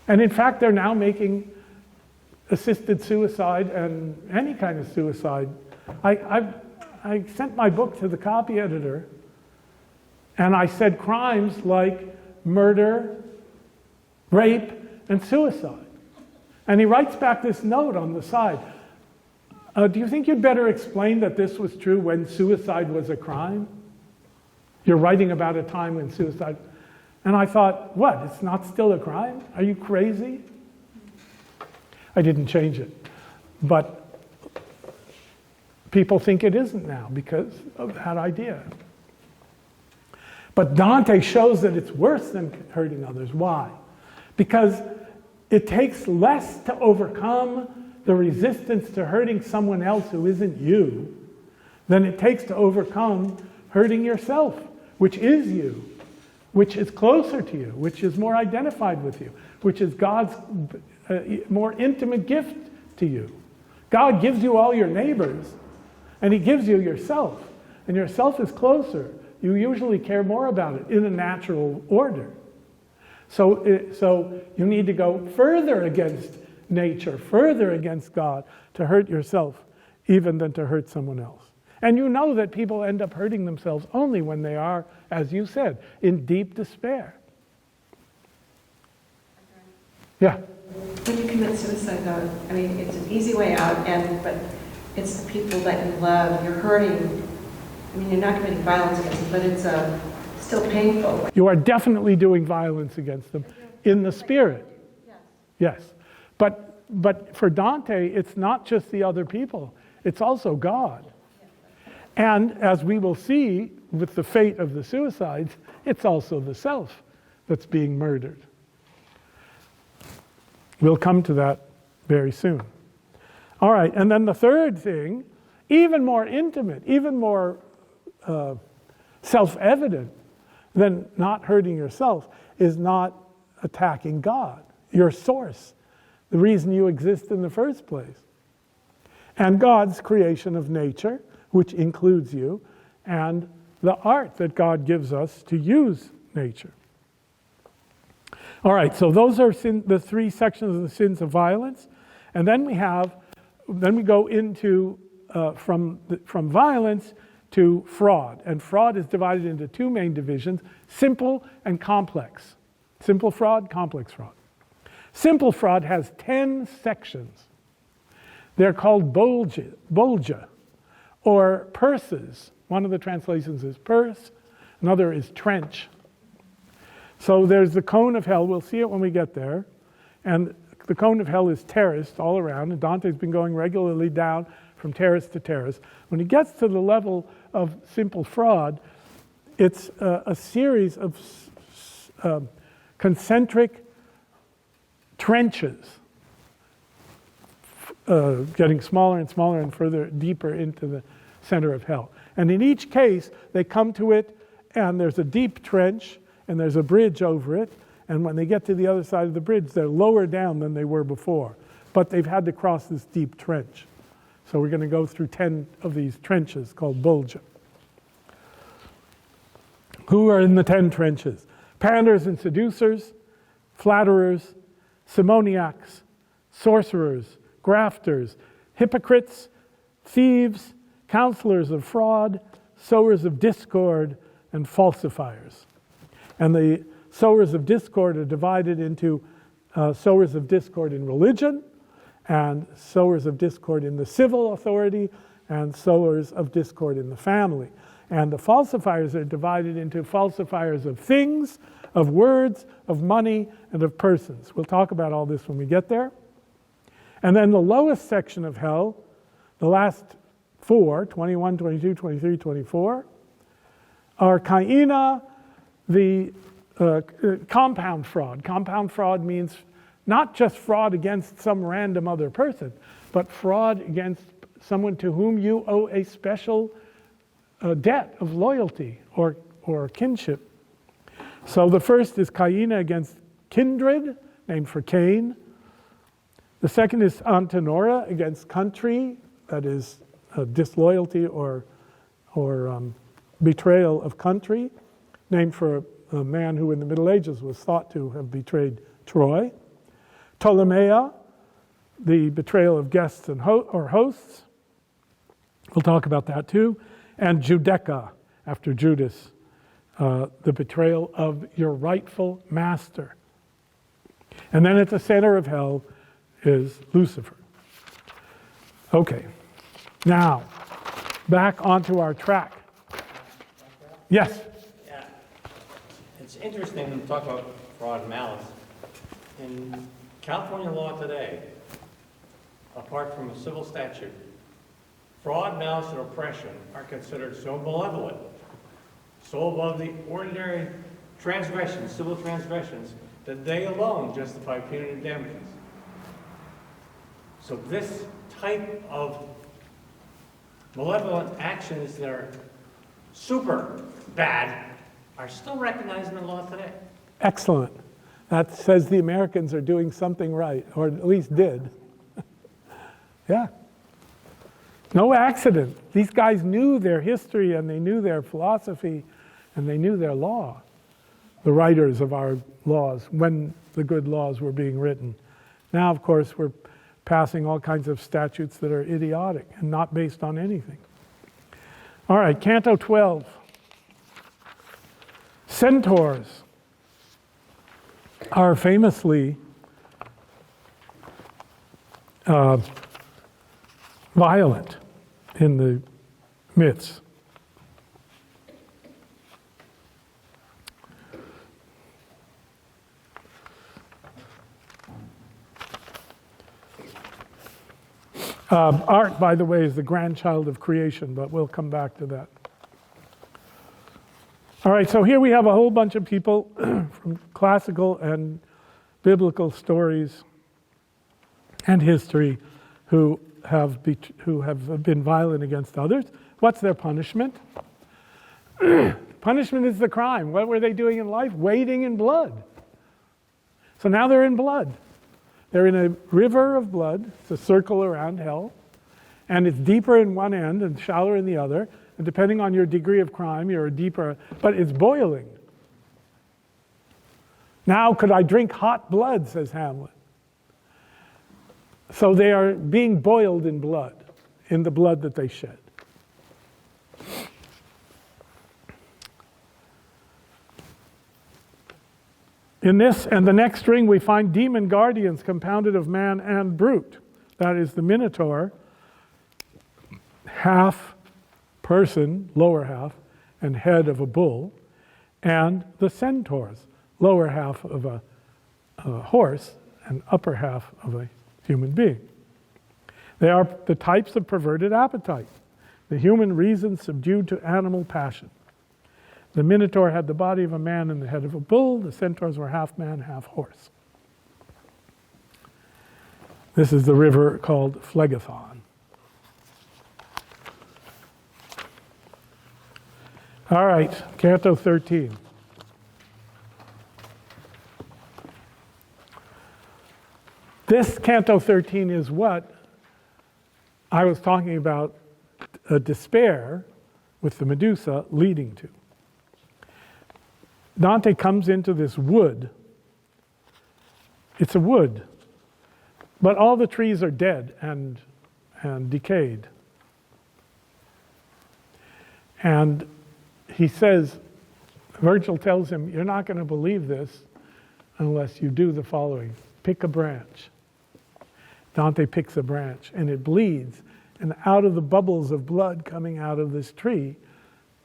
And in fact, they're now making assisted suicide and any kind of suicide. I sent my book to the copy editor, and I said crimes like murder, rape, and suicide. And he writes back this note on the side. Do you think you'd better explain that this was true when suicide was a crime? You're writing about a time when suicide... And I thought, what, it's not still a crime? Are you crazy? I didn't change it. But people think it isn't now because of that idea. But Dante shows that it's worse than hurting others. Why? Because it takes less to overcome the resistance to hurting someone else who isn't you than it takes to overcome hurting yourself, which is you, which is closer to you, which is more identified with you, which is God's more intimate gift to you. God gives you all your neighbors, and he gives you yourself, and yourself is closer. You usually care more about it in a natural order. So you need to go further against nature, further against God to hurt yourself, even than to hurt someone else. And you know that people end up hurting themselves only when they are, as you said, in deep despair. Yeah? When you commit suicide, though, I mean, it's an easy way out, but it's the people that you love, you're hurting. I mean, you're not committing violence against them, but it's still painful. You are definitely doing violence against them in the spirit. Yes. But for Dante, it's not just the other people. It's also God. And as we will see with the fate of the suicides, it's also the self that's being murdered. We'll come to that very soon. All right, and then the third thing, even more intimate, even more self-evident than not hurting yourself, is not attacking God, your source, the reason you exist in the first place. And God's creation of nature, which includes you, and the art that God gives us to use nature. All right, so those are the three sections of the sins of violence. And then we go into, from violence to fraud. And fraud is divided into two main divisions, simple and complex. Simple fraud, complex fraud. Simple fraud has 10 sections. They're called bolgia, or purses. One of the translations is purse, another is trench. So there's the cone of hell. We'll see it when we get there. And the cone of hell is terraced all around, and Dante's been going regularly down from terrace to terrace. When he gets to the level of simple fraud, it's a series of concentric trenches, getting smaller and smaller and further deeper into the center of hell. And in each case, they come to it, and there's a deep trench, and there's a bridge over it, and when they get to the other side of the bridge, they're lower down than they were before. But they've had to cross this deep trench. So we're going to go through 10 of these trenches called bolgia. Who are in the 10 trenches? Panderers and seducers, flatterers, simoniacs, sorcerers, grafters, hypocrites, thieves, counselors of fraud, sowers of discord, and falsifiers. And the sowers of discord are divided into sowers of discord in religion, and sowers of discord in the civil authority, and sowers of discord in the family. And the falsifiers are divided into falsifiers of things, of words, of money, and of persons. We'll talk about all this when we get there. And then the lowest section of hell, the last four, 21, 22, 23, 24, are kaina, the compound fraud. Compound fraud means not just fraud against some random other person, but fraud against someone to whom you owe a special debt of loyalty or kinship. So the first is kaina against kindred, named for Cain. The second is antenora, against country, that is disloyalty or betrayal of country, named for a man who in the Middle Ages was thought to have betrayed Troy. Ptolemeia, the betrayal of guests and or hosts. We'll talk about that too. And Judecca, after Judas, the betrayal of your rightful master. And then at the center of hell is Lucifer. Okay, now back onto our track. Yes? Yeah. It's interesting to talk about fraud and malice. In California law today, apart from a civil statute, fraud, malice, and oppression are considered so malevolent, so above the ordinary transgressions, civil transgressions, that they alone justify punitive damages. So this type of malevolent actions that are super bad are still recognized in the law today. Excellent. That says the Americans are doing something right, or at least did. Yeah. No accident. These guys knew their history, and they knew their philosophy, and they knew their law, the writers of our laws, when the good laws were being written. Now, of course, we're passing all kinds of statutes that are idiotic and not based on anything. All right, Canto 12. Centaurs are famously violent in the myths. Art, by the way, is the grandchild of creation, but we'll come back to that. All right, so here we have a whole bunch of people from classical and biblical stories and history who have been violent against others. What's their punishment? Punishment is the crime. What were they doing in life? Wading in blood. So now they're in blood. They're in a river of blood. It's a circle around hell. And it's deeper in one end and shallower in the other. And depending on your degree of crime, you're deeper. But it's boiling. Now could I drink hot blood, says Hamlet. So they are being boiled in blood, in the blood that they shed. In this and the next string, we find demon guardians compounded of man and brute. That is the Minotaur, half person, lower half, and head of a bull, and the Centaurs, lower half of a horse and upper half of a human being. They are the types of perverted appetite, the human reason subdued to animal passion. The Minotaur had the body of a man and the head of a bull. The Centaurs were half man, half horse. This is the river called Phlegethon. All right, Canto 13. This Canto 13 is what I was talking about, a despair with the Medusa leading to. Dante comes into this wood. It's a wood, but all the trees are dead and decayed. And he says, Virgil tells him, you're not going to believe this unless you do the following. Pick a branch. Dante picks a branch, and it bleeds. And out of the bubbles of blood coming out of this tree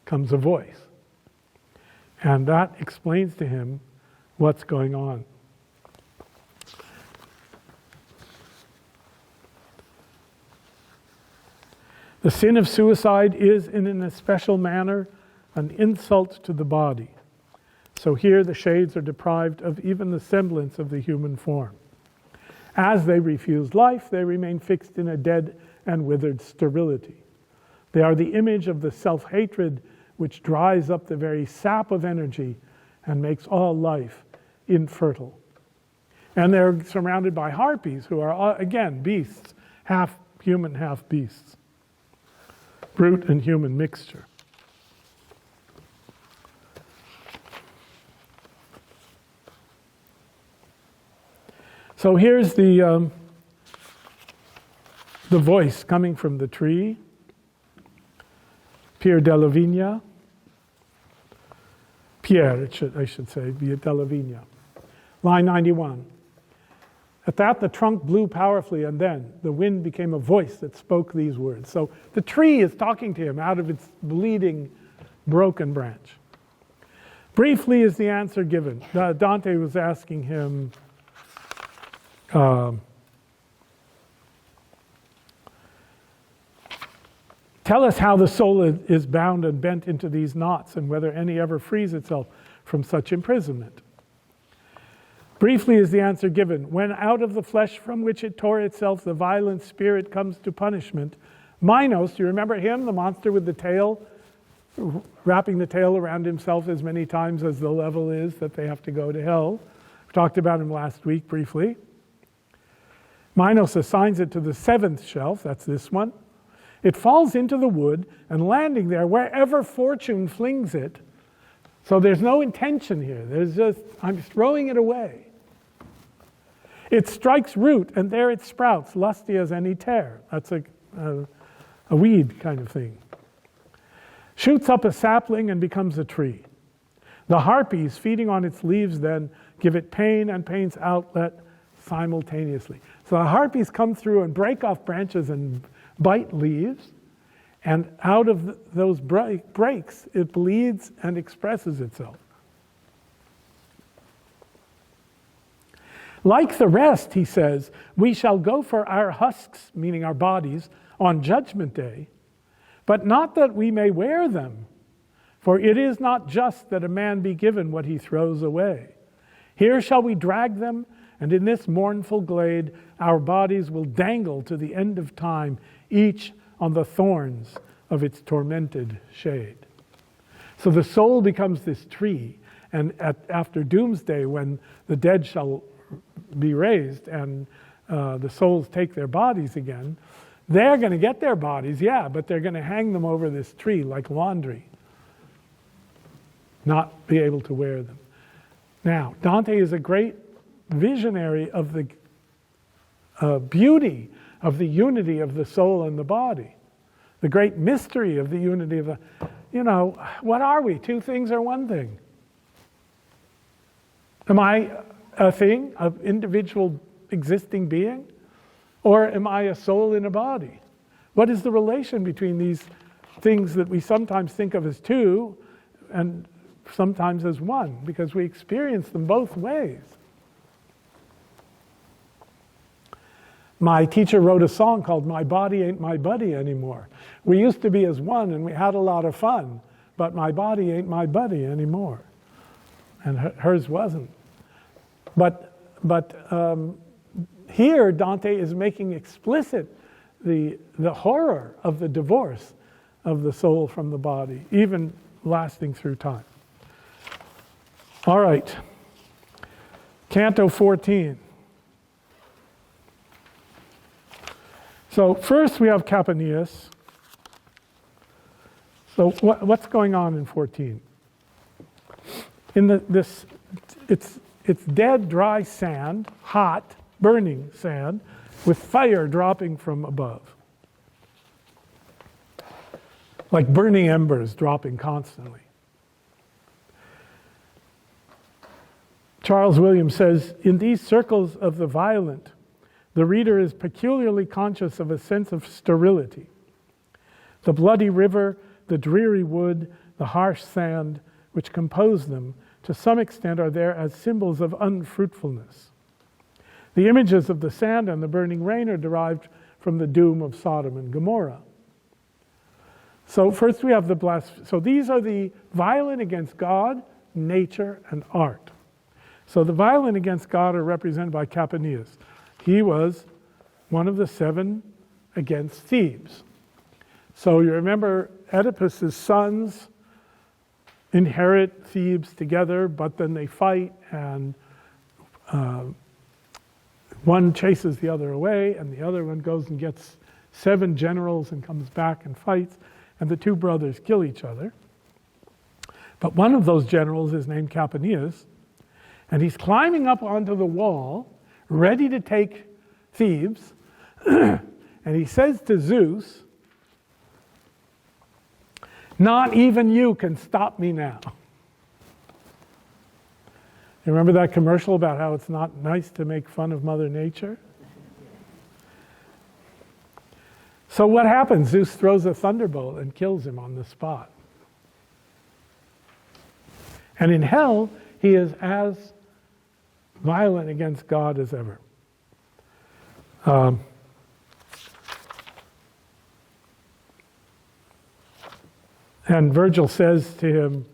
comes a voice. And that explains to him what's going on. The sin of suicide is, in an especial manner, an insult to the body. So here the shades are deprived of even the semblance of the human form. As they refuse life, they remain fixed in a dead and withered sterility. They are the image of the self-hatred which dries up the very sap of energy and makes all life infertile. And they're surrounded by harpies who are, again, beasts, half human, half beasts. Brute and human mixture. So here's the voice coming from the tree. Pierre della Vigna. Pierre, I should say, della Vigna. Line 91. At that, the trunk blew powerfully, and then the wind became a voice that spoke these words. So the tree is talking to him out of its bleeding, broken branch. Briefly is the answer given. Dante was asking him, tell us how the soul is bound and bent into these knots, and whether any ever frees itself from such imprisonment. Briefly is the answer given. When out of the flesh from which it tore itself, the violent spirit comes to punishment. Minos, do you remember him, the monster with the tail, wrapping the tail around himself as many times as the level is that they have to go to hell? We talked about him last week briefly. Minos assigns it to the seventh shelf, that's this one. It falls into the wood, and landing there, wherever fortune flings it, so there's no intention here. There's just, I'm throwing it away. It strikes root, and there it sprouts, lusty as any tare. That's a weed kind of thing. Shoots up a sapling and becomes a tree. The harpies, feeding on its leaves then, give it pain and pain's outlet simultaneously. So the harpies come through and break off branches and bite leaves, and out of those breaks, it bleeds and expresses itself. Like the rest, he says, we shall go for our husks, meaning our bodies, on Judgment Day, but not that we may wear them. For it is not just that a man be given what he throws away. Here shall we drag them, and in this mournful glade our bodies will dangle to the end of time, each on the thorns of its tormented shade. So the soul becomes this tree, and after doomsday, when the dead shall be raised and the souls take their bodies again, they're going to get their bodies, yeah, but they're going to hang them over this tree like laundry, not be able to wear them. Now, Dante is a great visionary of the beauty of the unity of the soul and the body, the great mystery of the unity of the, what are we? Two things or one thing? Am I a thing, an individual existing being? Or am I a soul in a body? What is the relation between these things that we sometimes think of as two and sometimes as one? Because we experience them both ways. My teacher wrote a song called "My Body Ain't My Buddy Anymore." We used to be as one and we had a lot of fun, but my body ain't my buddy anymore. And hers wasn't. But here Dante is making explicit the horror of the divorce of the soul from the body, even lasting through time. All right. Canto 14. So first we have Caponeus. So what's going on in 14? It's dead, dry sand, hot, burning sand, with fire dropping from above. Like burning embers dropping constantly. Charles Williams says, in these circles of the violent, the reader is peculiarly conscious of a sense of sterility. The bloody river, the dreary wood, the harsh sand, which compose them, to some extent are there as symbols of unfruitfulness. The images of the sand and the burning rain are derived from the doom of Sodom and Gomorrah. So first we have so these are the violent against God, nature, and art. So the violent against God are represented by Caponeus. He was one of the 7 against Thebes. So you remember Oedipus's sons inherit Thebes together, but then they fight, and one chases the other away, and the other one goes and gets 7 generals and comes back and fights, and the 2 brothers kill each other. But one of those generals is named Caponeus, and he's climbing up onto the wall, ready to take Thebes, and he says to Zeus, "Not even you can stop me now." You remember that commercial about how it's not nice to make fun of Mother Nature? So what happens? Zeus throws a thunderbolt and kills him on the spot. And in hell, he is as violent against God as ever. And Virgil says to him,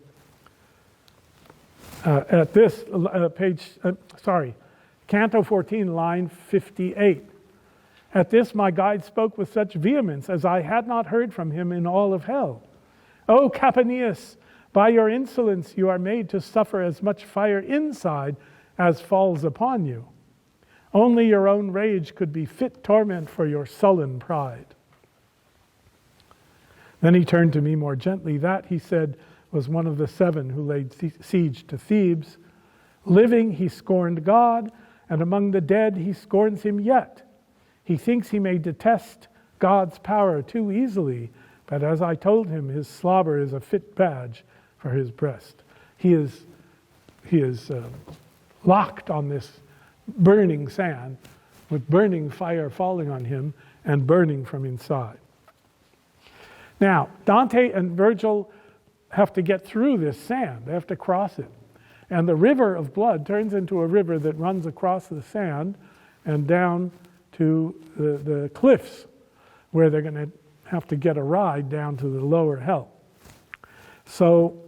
at this Canto 14, line 58. At this my guide spoke with such vehemence as I had not heard from him in all of hell. O Caponeus, by your insolence you are made to suffer as much fire inside as falls upon you. Only your own rage could be fit torment for your sullen pride. Then he turned to me more gently. That, he said, was one of the 7 who laid siege to Thebes. Living, he scorned God, and among the dead he scorns him yet. He thinks he may detest God's power too easily, but as I told him, his slobber is a fit badge for his breast. He is locked on this burning sand, with burning fire falling on him and burning from inside. Now, Dante and Virgil have to get through this sand. They have to cross it. And the river of blood turns into a river that runs across the sand and down to the cliffs, where they're going to have to get a ride down to the lower hell. So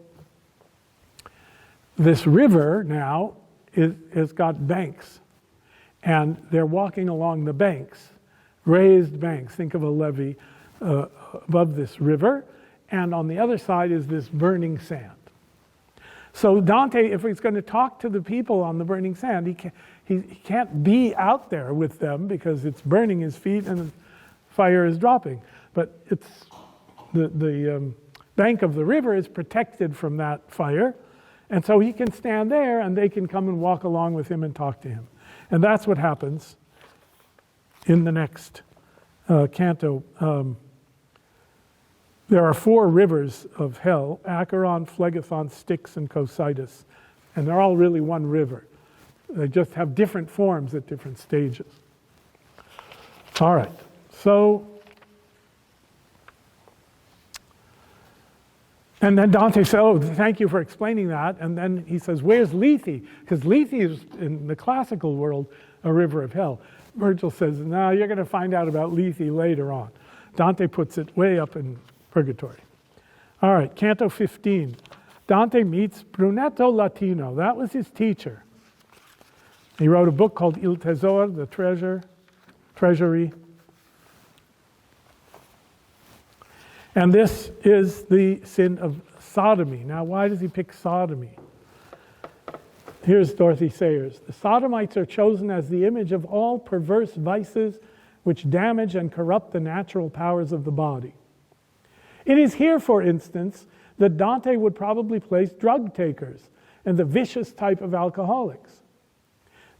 this river now has got banks, and they're walking along the banks, raised banks. Think of a levee above this river, and on the other side is this burning sand. So Dante, if he's going to talk to the people on the burning sand, he can't be out there with them because it's burning his feet and the fire is dropping. But it's the bank of the river is protected from that fire, and so he can stand there and they can come and walk along with him and talk to him. And that's what happens in the next canto. There are 4 rivers of hell: Acheron, Phlegethon, Styx, and Cocytus. And they're all really one river. They just have different forms at different stages. All right, so, and then Dante says, oh, thank you for explaining that. And then he says, where's Lethe? Because Lethe is, in the classical world, a river of hell. Virgil says, no, you're going to find out about Lethe later on. Dante puts it way up in Purgatory. All right, Canto 15. Dante meets Brunetto Latino. That was his teacher. He wrote a book called Il Tesoro, the Treasury. And this is the sin of sodomy. Now, why does he pick sodomy? Here's Dorothy Sayers. The sodomites are chosen as the image of all perverse vices which damage and corrupt the natural powers of the body. It is here, for instance, that Dante would probably place drug takers and the vicious type of alcoholics.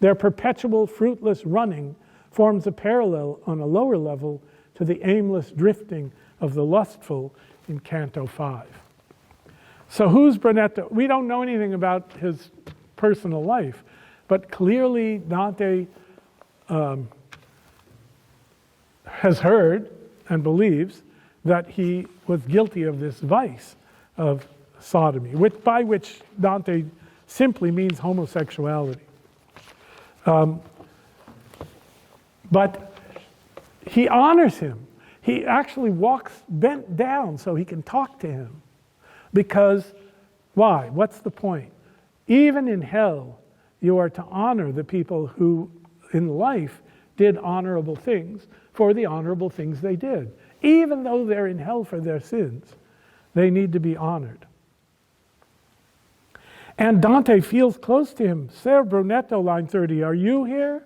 Their perpetual fruitless running forms a parallel on a lower level to the aimless drifting of the lustful in Canto 5. So who's Brunetto? We don't know anything about his personal life, but clearly Dante has heard and believes that he was guilty of this vice of sodomy, by which Dante simply means homosexuality. But he honors him. He actually walks bent down so he can talk to him. Because, why? What's the point? Even in hell, you are to honor the people who, in life, did honorable things for the honorable things they did. Even though they're in hell for their sins, they need to be honored. And Dante feels close to him. Ser Brunetto, line 30, are you here?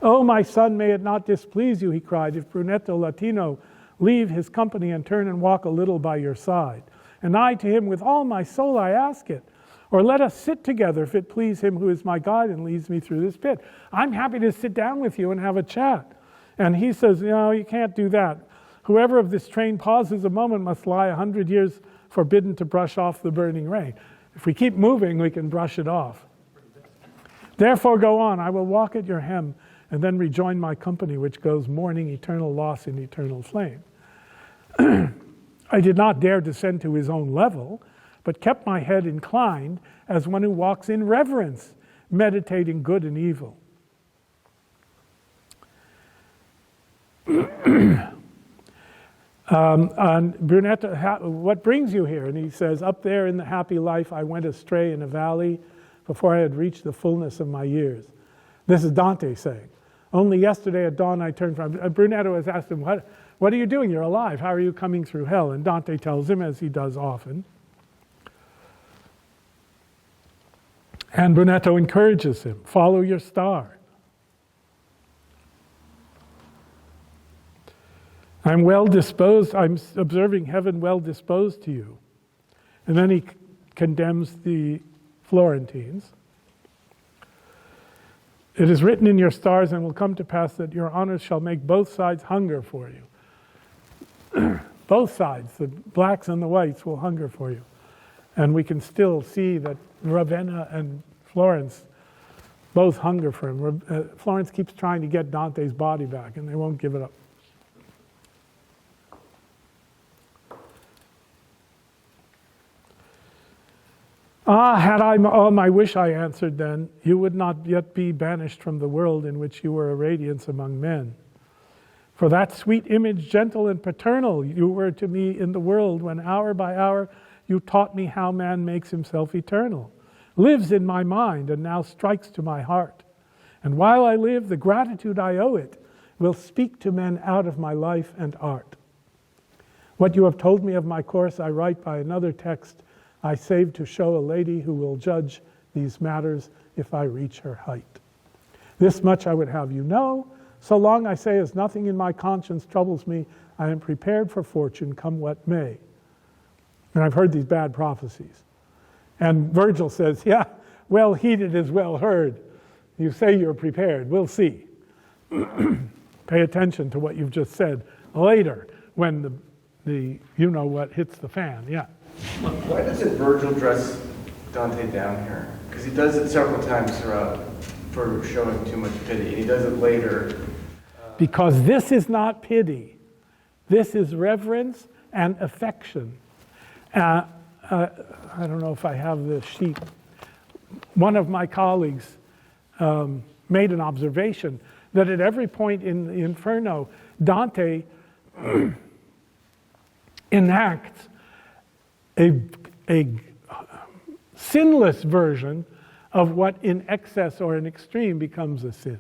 Oh, my son, may it not displease you, he cried, if Brunetto Latino leave his company and turn and walk a little by your side. And I to him, with all my soul I ask it. Or let us sit together, if it please him who is my guide and leads me through this pit. I'm happy to sit down with you and have a chat. And he says, no, you can't do that. Whoever of this train pauses a moment must lie 100 years forbidden to brush off the burning rain. If we keep moving, we can brush it off. Therefore go on, I will walk at your hem, and then rejoin my company, which goes mourning eternal loss in eternal flame. I did not dare descend to his own level, but kept my head inclined as one who walks in reverence, meditating good and evil. And Brunetto, what brings you here? And he says, up there in the happy life I went astray in a valley before I had reached the fullness of my years. This is Dante saying. Only yesterday at dawn I turned from. Brunetto has asked him, what are you doing? You're alive. How are you coming through hell? And Dante tells him, as he does often. And Brunetto encourages him, follow your star. I'm well disposed, I'm observing heaven well disposed to you. And then he condemns the Florentines. It is written in your stars and will come to pass that your honors shall make both sides hunger for you. Both sides, the blacks and the whites, will hunger for you. And we can still see that Ravenna and Florence both hunger for him. Florence keeps trying to get Dante's body back, and they won't give it up. Had I all my wish, I answered then, you would not yet be banished from the world in which you were a radiance among men. For that sweet image, gentle and paternal, you were to me in the world when hour by hour you taught me how man makes himself eternal, lives in my mind and now strikes to my heart. And while I live, the gratitude I owe it will speak to men out of my life and art. What you have told me of my course I write by another text I saved to show a lady who will judge these matters if I reach her height. This much I would have you know, so long I say as nothing in my conscience troubles me, I am prepared for fortune, come what may. And I've heard these bad prophecies. And Virgil says, yeah, well heeded is well heard. You say you're prepared, we'll see. Pay attention to what you've just said later when the you know what hits the fan, yeah. Why doesn't Virgil dress Dante down here? Because he does it several times throughout for showing too much pity. And he does it later. Because this is not pity. This is reverence and affection. I don't know if I have this sheet. One of my colleagues made an observation that at every point in the Inferno, Dante enacts a sinless version of what in excess or in extreme becomes a sin.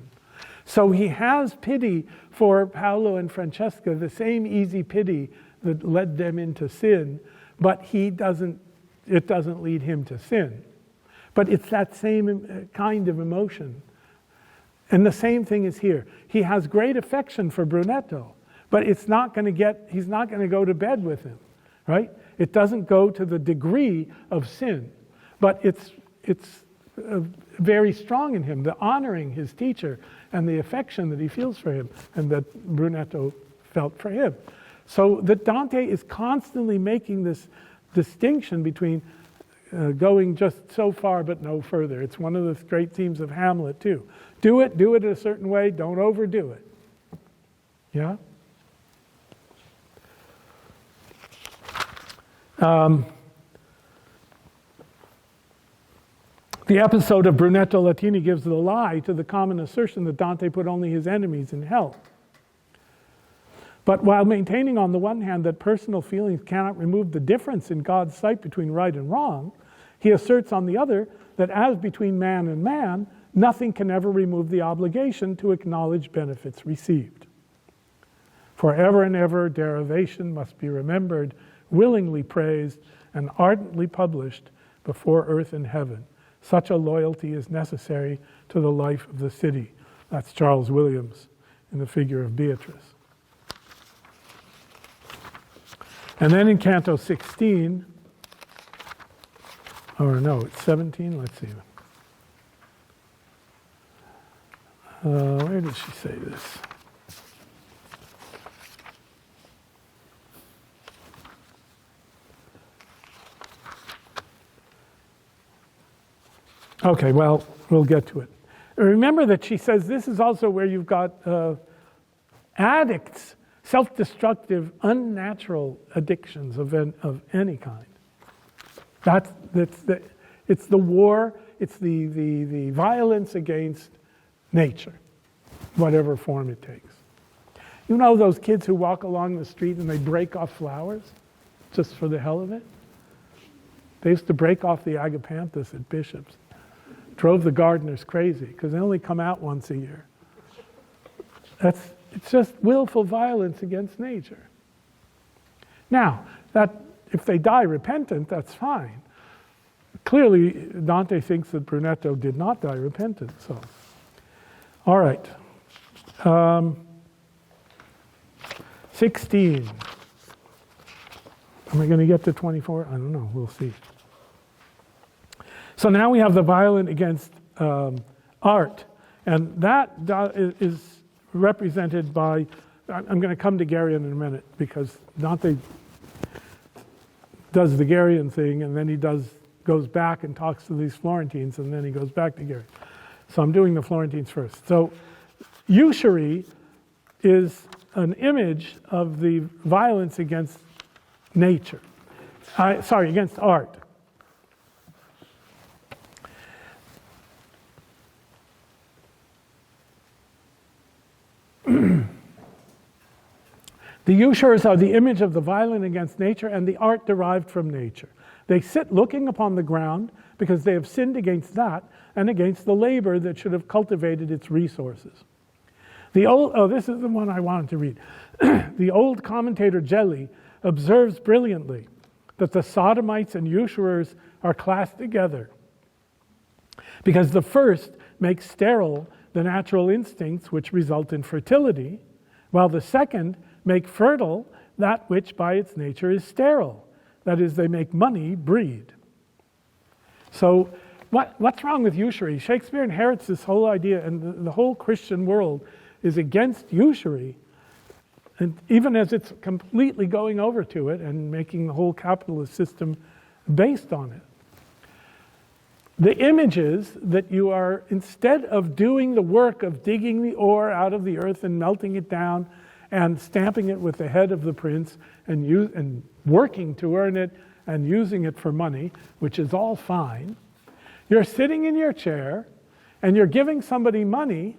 So he has pity for Paolo and Francesca, the same easy pity that led them into sin, but it doesn't lead him to sin. But it's that same kind of emotion. And the same thing is here. He has great affection for Brunetto, but he's not going to go to bed with him, right? It doesn't go to the degree of sin, but it's very strong in him, the honoring his teacher and the affection that he feels for him and that Brunetto felt for him. So that Dante is constantly making this distinction between going just so far but no further. It's one of the great themes of Hamlet too. Do it a certain way, don't overdo it. Yeah? The episode of Brunetto Latini gives the lie to the common assertion that Dante put only his enemies in hell. But while maintaining on the one hand that personal feelings cannot remove the difference in God's sight between right and wrong, he asserts on the other that as between man and man, nothing can ever remove the obligation to acknowledge benefits received. Forever and ever, derivation must be remembered, willingly praised, and ardently published before earth and heaven. Such a loyalty is necessary to the life of the city. That's Charles Williams in the figure of Beatrice. And then in Canto 16, or no, it's 17, let's see. Where did she say this? Okay, well, we'll get to it. Remember that she says this is also where you've got addicts, self-destructive, unnatural addictions of any kind. It's the war, it's the violence against nature, whatever form it takes. You know those kids who walk along the street and they break off flowers just for the hell of it? They used to break off the agapanthus at Bishop's. Drove the gardeners crazy because they only come out once a year. It's just willful violence against nature. Now, that if they die repentant, that's fine. Clearly, Dante thinks that Brunetto did not die repentant. So, all right. 16. Am I going to get to 24? I don't know. We'll see. So now we have the violence against art, and that is represented by, I'm going to come to Garion in a minute, because Dante does the Garion thing, and then he goes back and talks to these Florentines, and then he goes back to Garion. So I'm doing the Florentines first. So usury is an image of the violence against nature, against art. The usurers are the image of the violent against nature and the art derived from nature. They sit looking upon the ground because they have sinned against that and against the labor that should have cultivated its resources. This is the one I wanted to read. The old commentator Gelli observes brilliantly that the sodomites and usurers are classed together because the first makes sterile the natural instincts which result in fertility, while the second make fertile that which by its nature is sterile. That is, they make money breed. So what's wrong with usury? Shakespeare inherits this whole idea, and the whole Christian world is against usury, and even as it's completely going over to it and making the whole capitalist system based on it. The image is that you are, instead of doing the work of digging the ore out of the earth and melting it down and stamping it with the head of the prince and working to earn it and using it for money, which is all fine, you're sitting in your chair and you're giving somebody money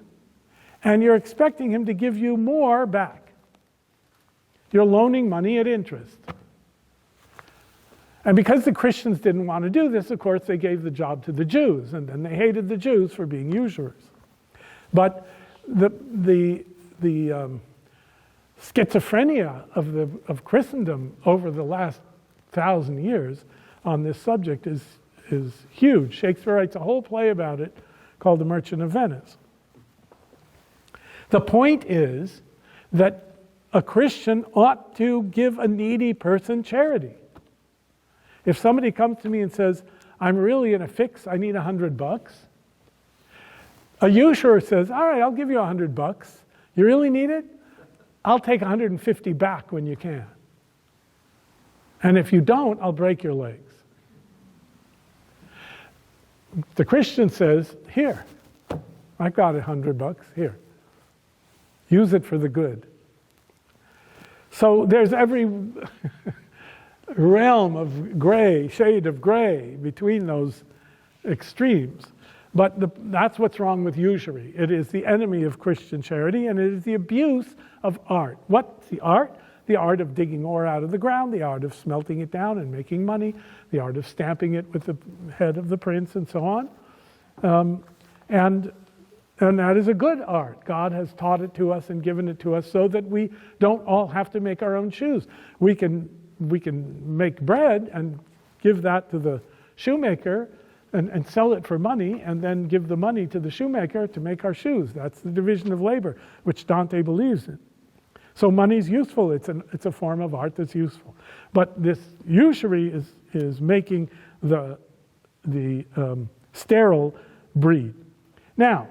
and you're expecting him to give you more back. You're loaning money at interest. And because the Christians didn't want to do this, of course, they gave the job to the Jews, and then they hated the Jews for being usurers. But the schizophrenia of Christendom over the last 1,000 years on this subject is huge. Shakespeare writes a whole play about it called The Merchant of Venice. The point is that a Christian ought to give a needy person charity. If somebody comes to me and says, I'm really in a fix, I need $100, a usurer says, all right, I'll give you $100. You really need it? I'll take 150 back when you can. And if you don't, I'll break your legs. The Christian says, here, I got $100, here. Use it for the good. So there's every realm of gray, shade of gray between those extremes. But that's what's wrong with usury. It is the enemy of Christian charity, and it is the abuse of art. What's the art? The art of digging ore out of the ground, the art of smelting it down and making money, the art of stamping it with the head of the prince, and so on. And that is a good art. God has taught it to us and given it to us so that we don't all have to make our own shoes. We can make bread and give that to the shoemaker and sell it for money, and then give the money to the shoemaker to make our shoes. That's the division of labor, which Dante believes in. So money's useful. It's a form of art that's useful. But this usury is making the sterile breed. Now,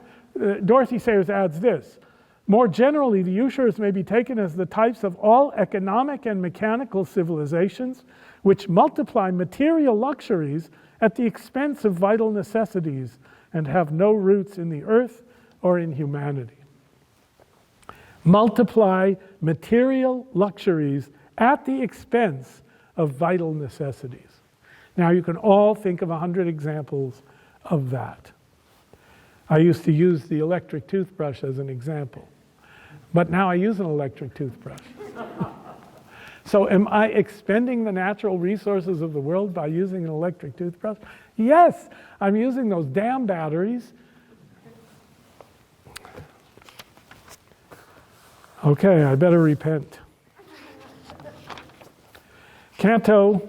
Dorothy Sayers adds this. More generally, the usurers may be taken as the types of all economic and mechanical civilizations which multiply material luxuries at the expense of vital necessities and have no roots in the earth or in humanity. Multiply material luxuries at the expense of vital necessities. Now, you can all think of 100 examples of that. I used to use the electric toothbrush as an example, but now I use an electric toothbrush. So am I expending the natural resources of the world by using an electric toothbrush? Yes, I'm using those damn batteries. Okay, I better repent. Canto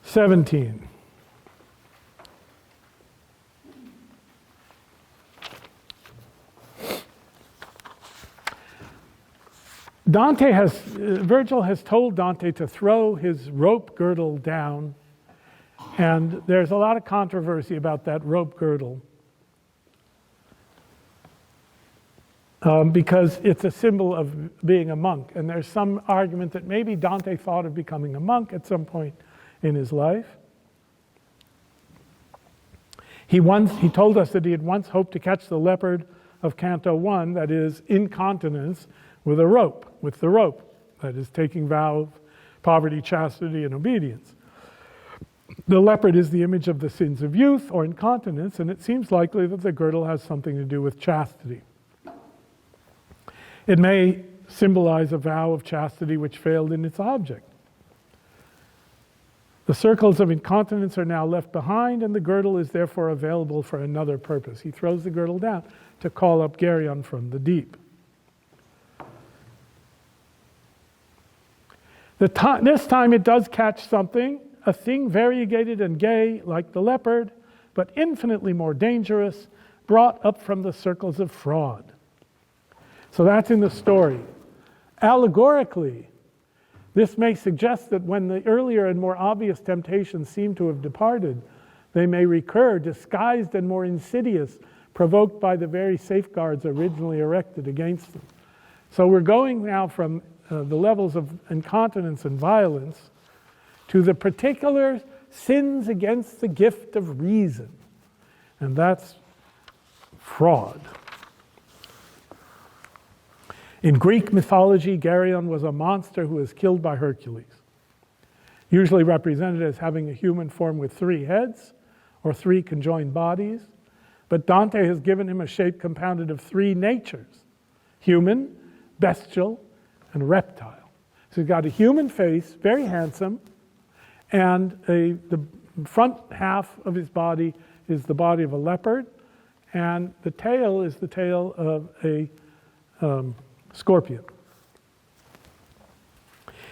17. Virgil has told Dante to throw his rope girdle down, and there's a lot of controversy about that rope girdle because it's a symbol of being a monk, and there's some argument that maybe Dante thought of becoming a monk at some point in his life. He told us that he had once hoped to catch the leopard of Canto 1, that is, incontinence, with the rope, that is, taking vow of poverty, chastity, and obedience. The leopard is the image of the sins of youth or incontinence, and it seems likely that the girdle has something to do with chastity. It may symbolize a vow of chastity which failed in its object. The circles of incontinence are now left behind, and the girdle is therefore available for another purpose. He throws the girdle down to call up Geryon from the deep. This time it does catch something, a thing variegated and gay like the leopard, but infinitely more dangerous, brought up from the circles of fraud. So that's in the story. Allegorically, this may suggest that when the earlier and more obvious temptations seem to have departed, they may recur, disguised and more insidious, provoked by the very safeguards originally erected against them. So we're going now from the levels of incontinence and violence to the particular sins against the gift of reason. And that's fraud. In Greek mythology, Geryon was a monster who was killed by Hercules, usually represented as having a human form with 3 heads or 3 conjoined bodies. But Dante has given him a shape compounded of 3 natures: human, bestial, and reptile. So he's got a human face, very handsome, and the front half of his body is the body of a leopard, and the tail is the tail of a scorpion.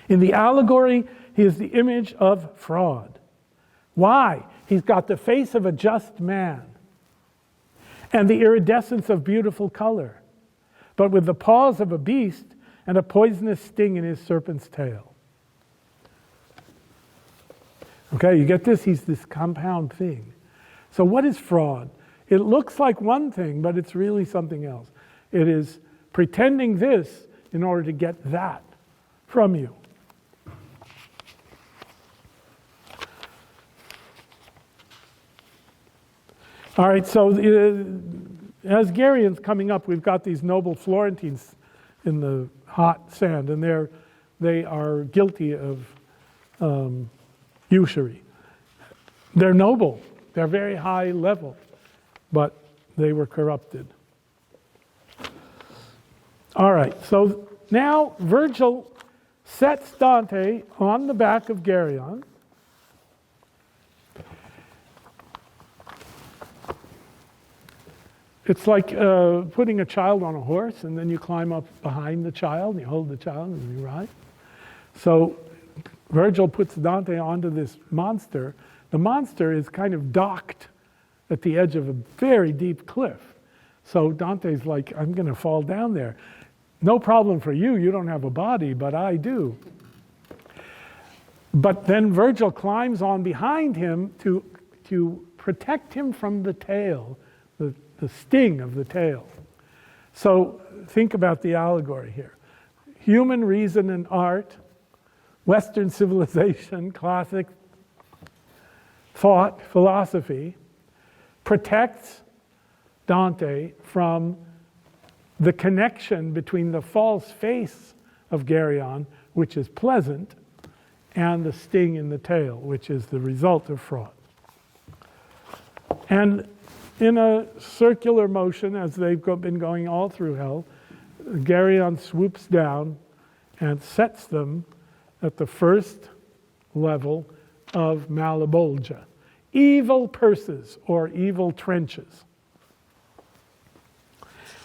In the allegory, he is the image of fraud. Why? He's got the face of a just man and the iridescence of beautiful color, but with the paws of a beast and a poisonous sting in his serpent's tail. Okay, you get this? He's this compound thing. So what is fraud? It looks like one thing, but it's really something else. It is pretending this in order to get that from you. All right, so as Geryon's coming up, we've got these noble Florentines in the hot sand, and they are guilty of usury. They're noble, they're very high level, but they were corrupted. All right, so now Virgil sets Dante on the back of Geryon. It's like putting a child on a horse, and then you climb up behind the child, and you hold the child, and you ride. So Virgil puts Dante onto this monster. The monster is kind of docked at the edge of a very deep cliff. So Dante's like, I'm going to fall down there. No problem for you, you don't have a body, but I do. But then Virgil climbs on behind him to protect him from the tail, the sting of the tail. So think about the allegory here. Human reason and art, Western civilization, classic thought, philosophy, protects Dante from the connection between the false face of Geryon, which is pleasant, and the sting in the tail, which is the result of fraud. And in a circular motion, as they've been going all through hell, Geryon swoops down and sets them at the first level of Malebolgia, evil purses or evil trenches.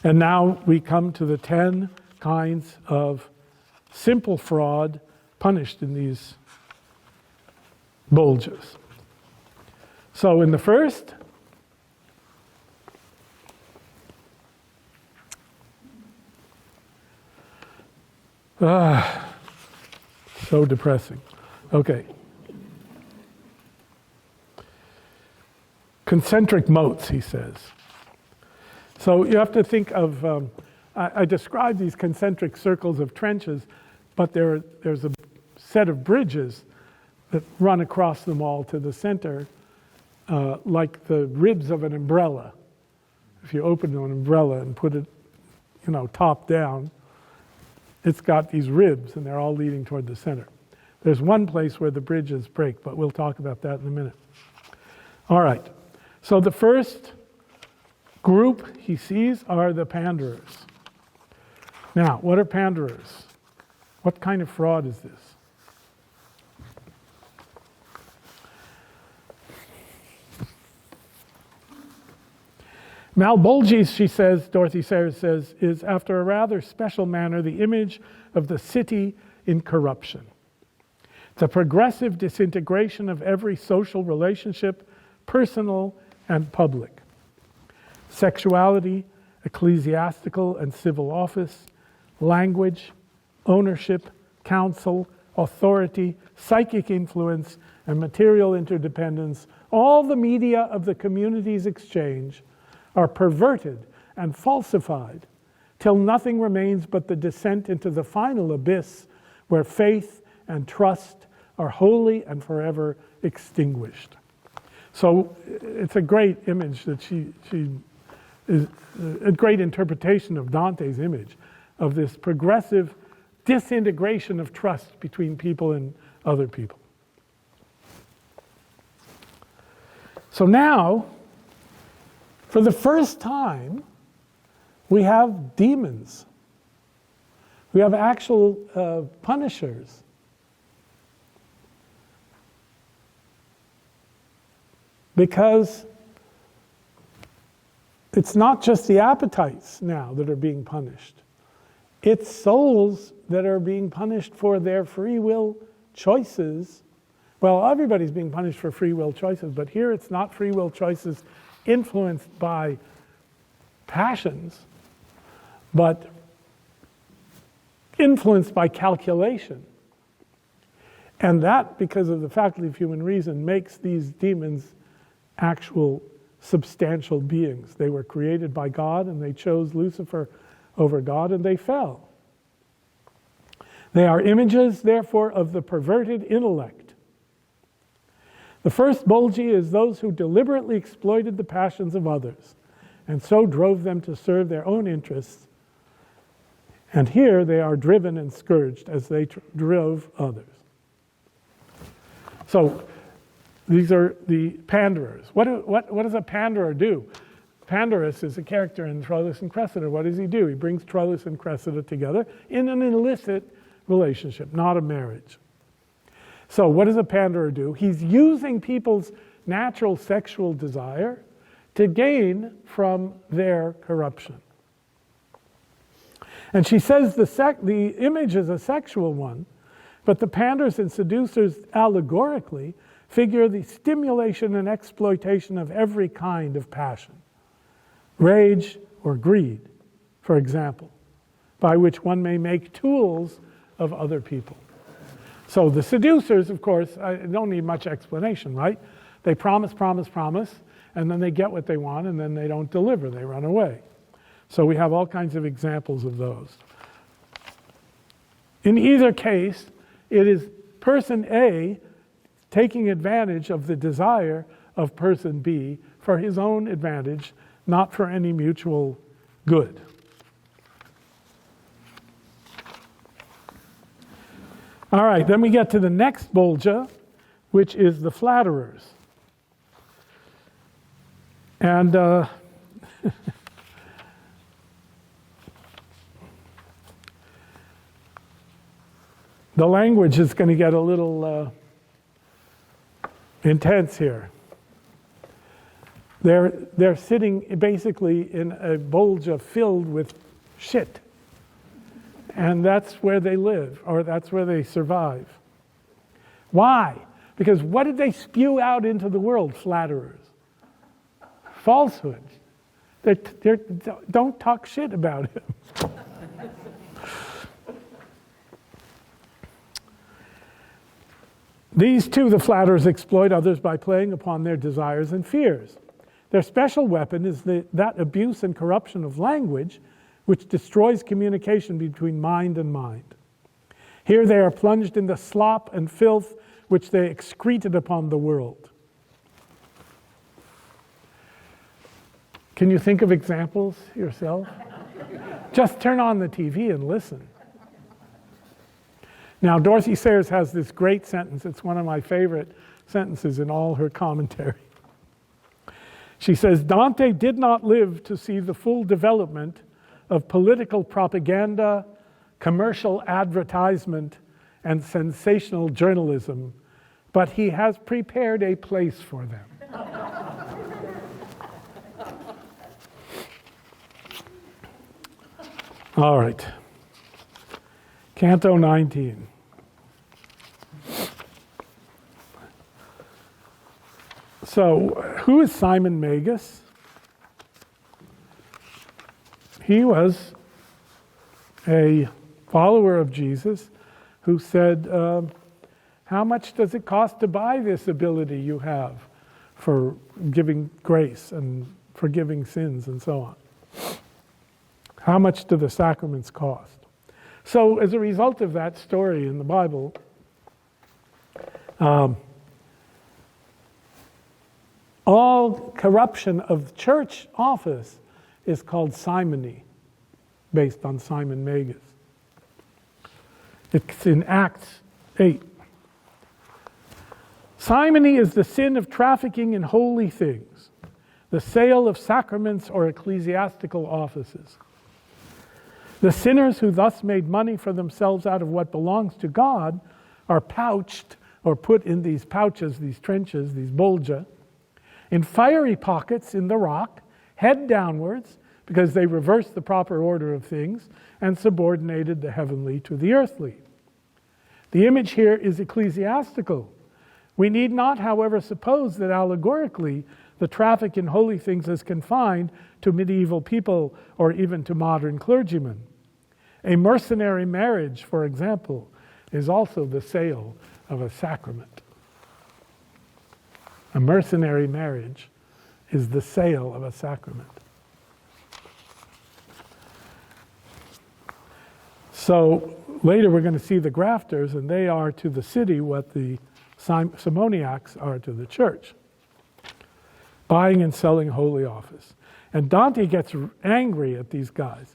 And now we come to the 10 kinds of simple fraud punished in these bulges. So in the first, so depressing. Okay. Concentric motes, he says. So you have to think of, I described these concentric circles of trenches, but there's a set of bridges that run across them all to the center, like the ribs of an umbrella. If you open an umbrella and put it, top down, it's got these ribs, and they're all leading toward the center. There's one place where the bridges break, but we'll talk about that in a minute. All right, so the first group he sees are the Panderers. Now, what are panderers? What kind of fraud is this? Malbolges, she says, Dorothy Sayers says, is after a rather special manner the image of the city in corruption. The progressive disintegration of every social relationship, personal and public. Sexuality, ecclesiastical and civil office, language, ownership, counsel, authority, psychic influence, and material interdependence, all the media of the community's exchange are perverted and falsified till nothing remains but the descent into the final abyss where faith and trust are wholly and forever extinguished. So it's a great image that she is a great interpretation of Dante's image of this progressive disintegration of trust between people and other people. So now, for the first time, we have demons. We have actual punishers. Because it's not just the appetites now that are being punished. It's souls that are being punished for their free will choices. Well, everybody's being punished for free will choices, but here it's not free will choices influenced by passions, but influenced by calculation. And that, because of the faculty of human reason, makes these demons actual substantial beings. They were created by God, and they chose Lucifer over God, and they fell. They are images, therefore, of the perverted intellect. The first Bolgi is those who deliberately exploited the passions of others, and so drove them to serve their own interests. And here they are driven and scourged as they drove others. So these are the Panderers. What does a Panderer do? Panderus is a character in Troilus and Cressida. What does he do? He brings Troilus and Cressida together in an illicit relationship, not a marriage. So what does a Panderer do? He's using people's natural sexual desire to gain from their corruption. And she says the image is a sexual one, but the panders and seducers allegorically figure the stimulation and exploitation of every kind of passion, rage or greed, for example, by which one may make tools of other people. So the seducers, of course, don't need much explanation, right? They promise, and then they get what they want, and then they don't deliver, they run away. So we have all kinds of examples of those. In either case, it is person A taking advantage of the desire of person B for his own advantage, not for any mutual good. All right, then we get to the next Bolgia, which is the flatterers. And the language is going to get a little intense here. They're sitting basically in a Bolgia filled with shit. And that's where they live, or that's where they survive. Why? Because what did they spew out into the world, flatterers? Falsehoods. Don't talk shit about him. These too, the flatterers, exploit others by playing upon their desires and fears. Their special weapon is that abuse and corruption of language which destroys communication between mind and mind. Here they are plunged in the slop and filth which they excreted upon the world. Can you think of examples yourself? Just turn on the TV and listen. Now, Dorothy Sayers has this great sentence. It's one of my favorite sentences in all her commentary. She says, Dante did not live to see the full development of political propaganda, commercial advertisement, and sensational journalism, but he has prepared a place for them. All right. Canto 19. So, who is Simon Magus? He was a follower of Jesus who said, how much does it cost to buy this ability you have for giving grace and forgiving sins and so on? How much do the sacraments cost? So as a result of that story in the Bible, all corruption of church office is called simony, based on Simon Magus. It's in Acts 8. Simony is the sin of trafficking in holy things, the sale of sacraments or ecclesiastical offices. The sinners who thus made money for themselves out of what belongs to God are pouched or put in these pouches, these trenches, these bolgia, in fiery pockets in the rock, head downwards, because they reversed the proper order of things and subordinated the heavenly to the earthly. The image here is ecclesiastical. We need not, however, suppose that allegorically the traffic in holy things is confined to medieval people or even to modern clergymen. A mercenary marriage, for example, is also the sale of a sacrament. A mercenary marriage is the sale of a sacrament. So later we're going to see the grafters, and they are to the city what the simoniacs are to the church. Buying and selling holy office. And Dante gets angry at these guys.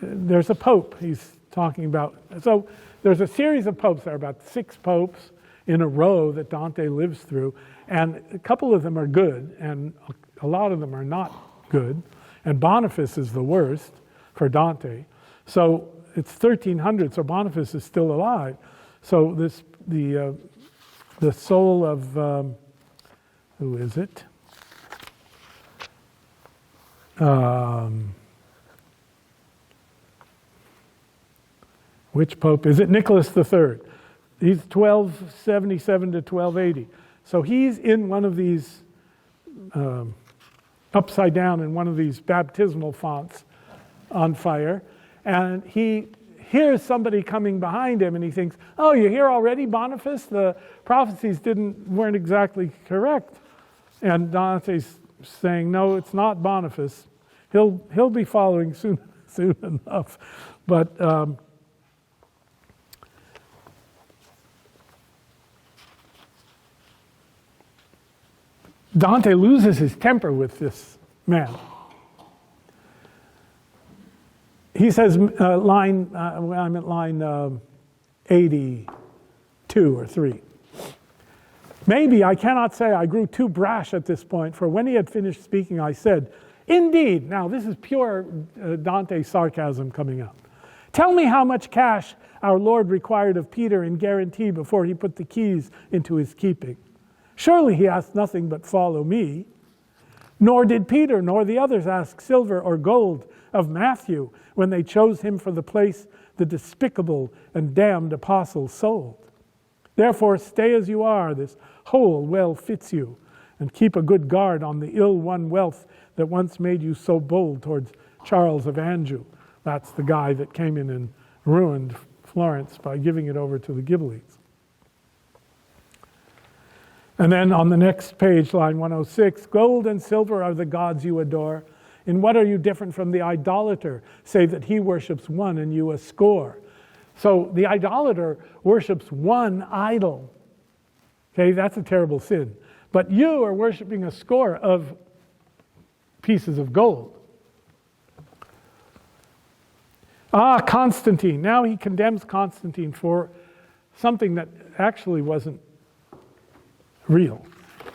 There's a pope he's talking about. So there's a series of popes. There are about 6 popes in a row that Dante lives through. And a couple of them are good, and a lot of them are not good. And Boniface is the worst for Dante. So it's 1300, so Boniface is still alive. So the soul of, who is it? Which pope is it? Nicholas III. He's 1277 to 1280. So he's in one of these, upside down in one of these baptismal fonts on fire. And he hears somebody coming behind him, and he thinks, oh, you're here already, Boniface? The prophecies weren't exactly correct. And Dante's saying, no, it's not Boniface. He'll be following soon enough. But Dante loses his temper with this man. He says, I'm at line 82 or 3. Maybe I cannot say I grew too brash at this point, for when he had finished speaking, I said, indeed, now this is pure Dante sarcasm coming up. Tell me how much cash our Lord required of Peter in guarantee before he put the keys into his keeping. Surely he asked nothing but follow me. Nor did Peter nor the others ask silver or gold of Matthew when they chose him for the place the despicable and damned apostle sold. Therefore stay as you are, this hole well fits you, and keep a good guard on the ill-won wealth that once made you so bold towards Charles of Anjou. That's the guy that came in and ruined Florence by giving it over to the Ghibellines. And then on the next page, line 106, gold and silver are the gods you adore. In what are you different from the idolater, save that he worships one and you a score? So the idolater worships one idol. Okay, that's a terrible sin. But you are worshiping a score of pieces of gold. Constantine. Now he condemns Constantine for something that actually wasn't real.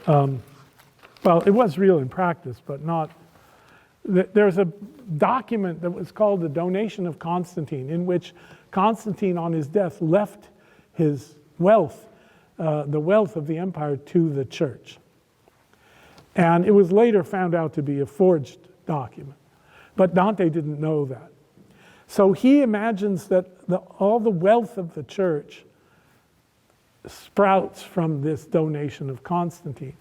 Well, it was real in practice, but not there's a document that was called the Donation of Constantine, in which Constantine on his death left his wealth, the wealth of the empire, to the church. And it was later found out to be a forged document. But Dante didn't know that. So he imagines that all the wealth of the church sprouts from this donation of Constantine.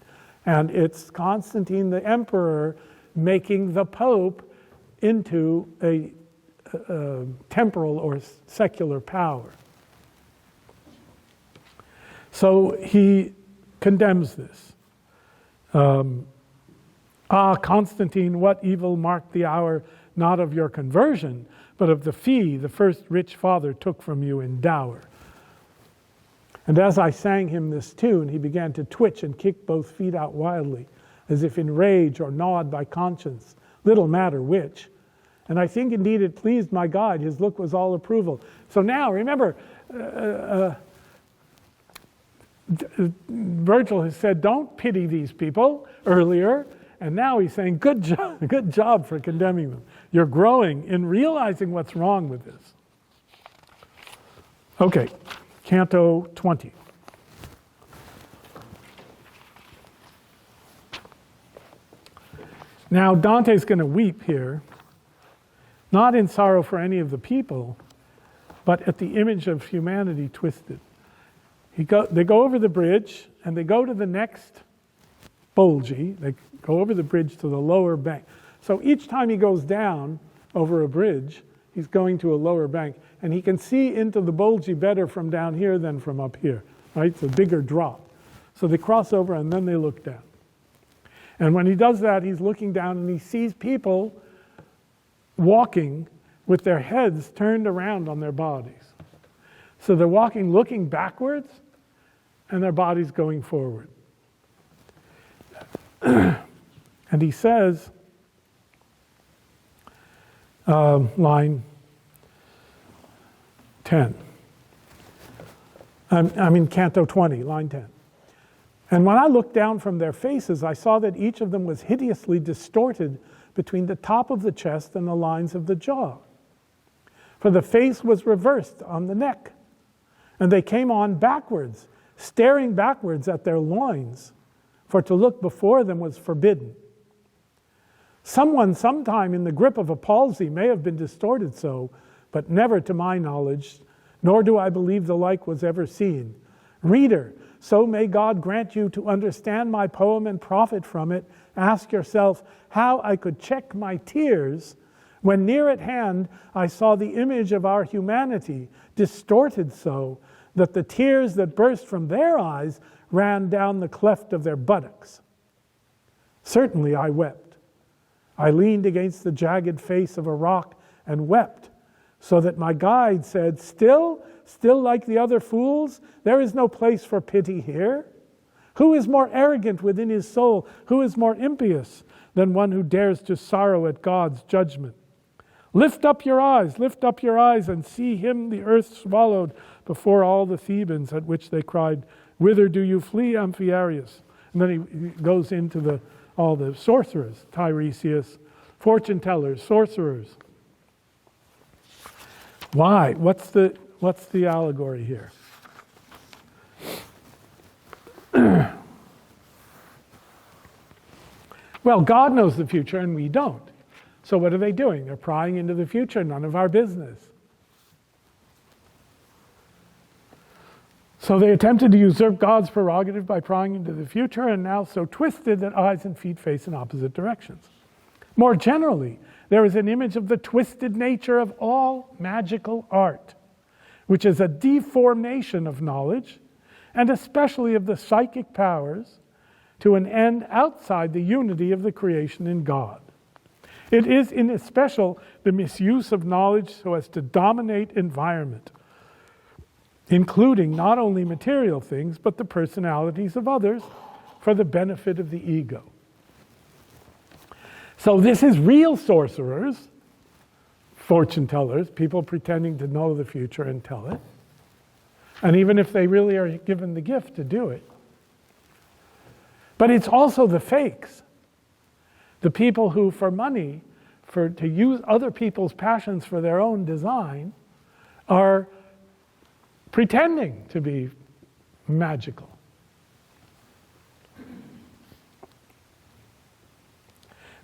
And it's Constantine the emperor making the pope into a temporal or secular power. So he condemns this. Constantine, what evil marked the hour not of your conversion, but of the fee the first rich father took from you in dower? And as I sang him this tune, he began to twitch and kick both feet out wildly, as if in rage or gnawed by conscience, little matter which. And I think indeed it pleased my guide, his look was all approval. So now, remember, Virgil has said, don't pity these people earlier, and now he's saying, good job for condemning them. You're growing in realizing what's wrong with this. Okay, Canto 20. Now Dante's going to weep here, not in sorrow for any of the people, but at the image of humanity twisted. They go over the bridge, and they go to the next Bolgi. They go over the bridge to the lower bank. So each time he goes down over a bridge, he's going to a lower bank, and he can see into the Bolgi better from down here than from up here, right? It's a bigger drop. So they cross over, and then they look down. And when he does that, he's looking down, and he sees people walking with their heads turned around on their bodies. So they're walking looking backwards, and their bodies going forward. And he says, line 10. Canto 20, line 10. And when I looked down from their faces, I saw that each of them was hideously distorted between the top of the chest and the lines of the jaw. For the face was reversed on the neck, and they came on backwards, staring backwards at their loins, for to look before them was forbidden. Someone sometime in the grip of a palsy may have been distorted so, but never to my knowledge, nor do I believe the like was ever seen. Reader, so may God grant you to understand my poem and profit from it. Ask yourself how I could check my tears when near at hand I saw the image of our humanity distorted so that the tears that burst from their eyes ran down the cleft of their buttocks. Certainly I wept. I leaned against the jagged face of a rock and wept, so that my guide said, Still like the other fools, there is no place for pity here. Who is more arrogant within his soul? Who is more impious than one who dares to sorrow at God's judgment? Lift up your eyes, and see him the earth swallowed before all the Thebans, at which they cried, Whither do you flee, Amphiaraus? And then he goes into all the sorcerers, Tiresias, fortune tellers, sorcerers. Why? What's the allegory here? Well, God knows the future and we don't. So what are they doing? They're prying into the future, none of our business. So they attempted to usurp God's prerogative by prying into the future, and now so twisted that eyes and feet face in opposite directions. More generally, there is an image of the twisted nature of all magical art, which is a deformation of knowledge, and especially of the psychic powers, to an end outside the unity of the creation in God. It is in especial the misuse of knowledge so as to dominate environment, including not only material things, but the personalities of others for the benefit of the ego. So this is real sorcerers, fortune tellers, people pretending to know the future and tell it. And even if they really are given the gift to do it. But it's also the fakes, the people who, for money, to use other people's passions for their own design are pretending to be magical.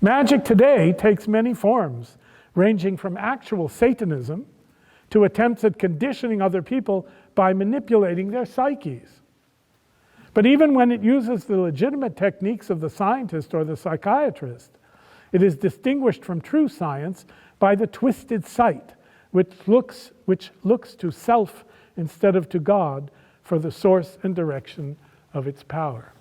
Magic today takes many forms, ranging from actual Satanism to attempts at conditioning other people by manipulating their psyches. But even when it uses the legitimate techniques of the scientist or the psychiatrist, it is distinguished from true science by the twisted sight, which looks to self instead of to God for the source and direction of its power.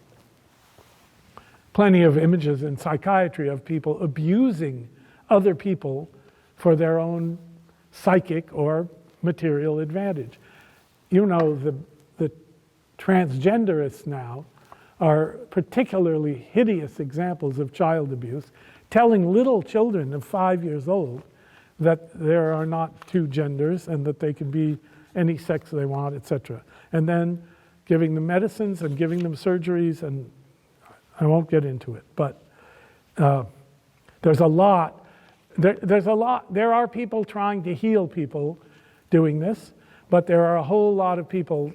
Plenty of images in psychiatry of people abusing other people for their own psychic or material advantage. You know, the transgenderists now are particularly hideous examples of child abuse, telling little children of 5 years old that there are not two genders and that they can be any sex they want, etc. And then giving them medicines and giving them surgeries, and I won't get into it, but there's a lot. There are people trying to heal people doing this, but there are a whole lot of people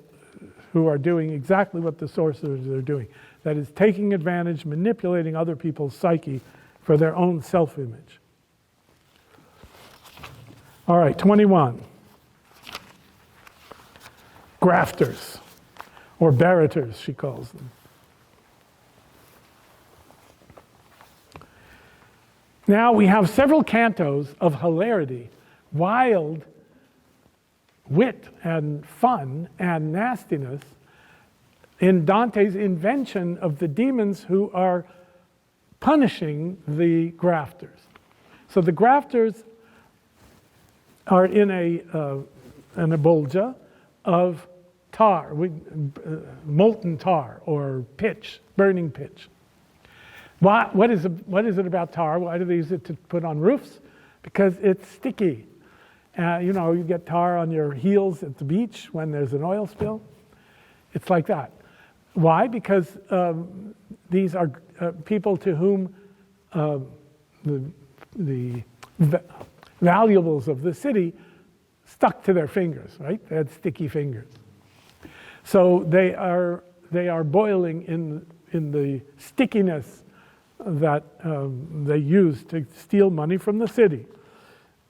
who are doing exactly what the sorcerers are doing. That is, taking advantage, manipulating other people's psyche for their own self-image. All right, 21. Grafters, or barraters, she calls them. Now we have several cantos of hilarity, wild wit and fun and nastiness in Dante's invention of the demons who are punishing the grafters. So the grafters are in a bolgia of tar, molten tar or pitch, burning pitch. What is it about tar? Why do they use it to put on roofs? Because it's sticky. You get tar on your heels at the beach when there's an oil spill. It's like that. Why? Because these are people to whom the valuables of the city stuck to their fingers, right? They had sticky fingers. So they are boiling in the stickiness that they use to steal money from the city.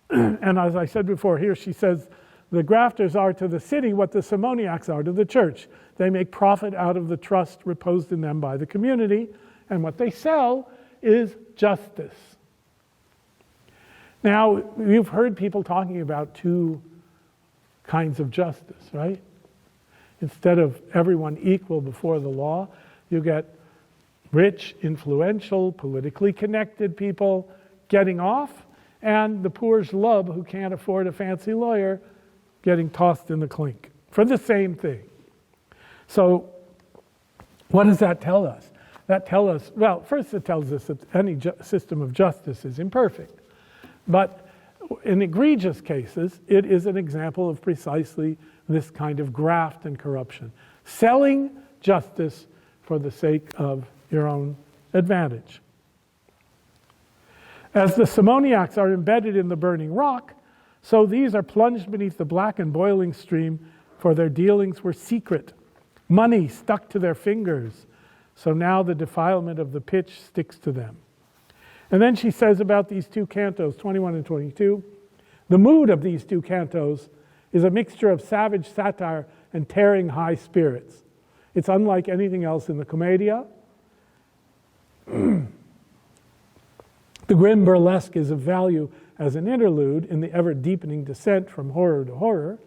And as I said before, here she says, the grafters are to the city what the simoniacs are to the church. They make profit out of the trust reposed in them by the community, and what they sell is justice. Now, you've heard people talking about two kinds of justice, right? Instead of everyone equal before the law, you get rich, influential, politically connected people getting off, and the poor schlub who can't afford a fancy lawyer getting tossed in the clink for the same thing. So what does that tell us? That tells us, well, first it tells us that any system of justice is imperfect. But in egregious cases, it is an example of precisely this kind of graft and corruption. Selling justice for the sake of your own advantage. As the simoniacs are embedded in the burning rock, so these are plunged beneath the black and boiling stream, for their dealings were secret. Money stuck to their fingers, so now the defilement of the pitch sticks to them. And then she says about these two cantos, 21 and 22, the mood of these two cantos is a mixture of savage satire and tearing high spirits. It's unlike anything else in the Commedia. The grim burlesque is of value as an interlude in the ever-deepening descent from horror to horror.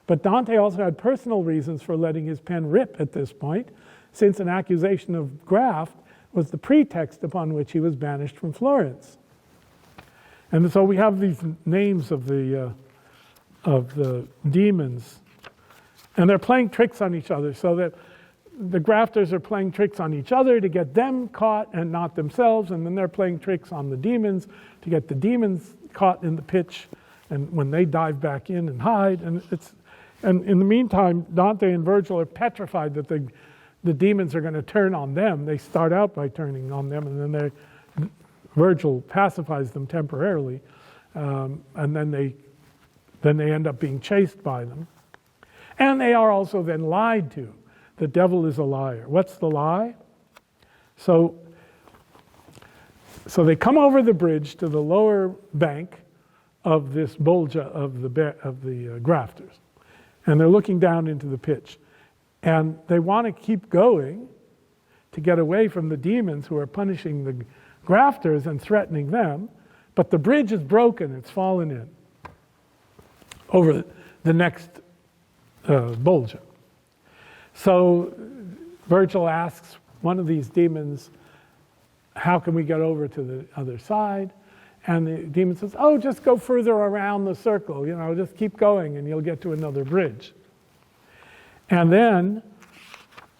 But Dante also had personal reasons for letting his pen rip at this point, since an accusation of graft was the pretext upon which he was banished from Florence. And so we have these names of the demons, and they're playing tricks on each other, so that the grafters are playing tricks on each other to get them caught and not themselves, and then they're playing tricks on the demons to get the demons caught in the pitch, and when they dive back in and hide. And in the meantime, Dante and Virgil are petrified that the demons are going to turn on them. They start out by turning on them, and then they Virgil pacifies them temporarily, and then they end up being chased by them. And they are also then lied to. The devil is a liar. What's the lie? So they come over the bridge to the lower bank of this bolgia of the grafters, and they're looking down into the pitch. And they want to keep going to get away from the demons who are punishing the grafters and threatening them, but the bridge is broken, it's fallen in over the next bolgia. So Virgil asks one of these demons, how can we get over to the other side? And the demon says, oh, just go further around the circle, just keep going and you'll get to another bridge. And then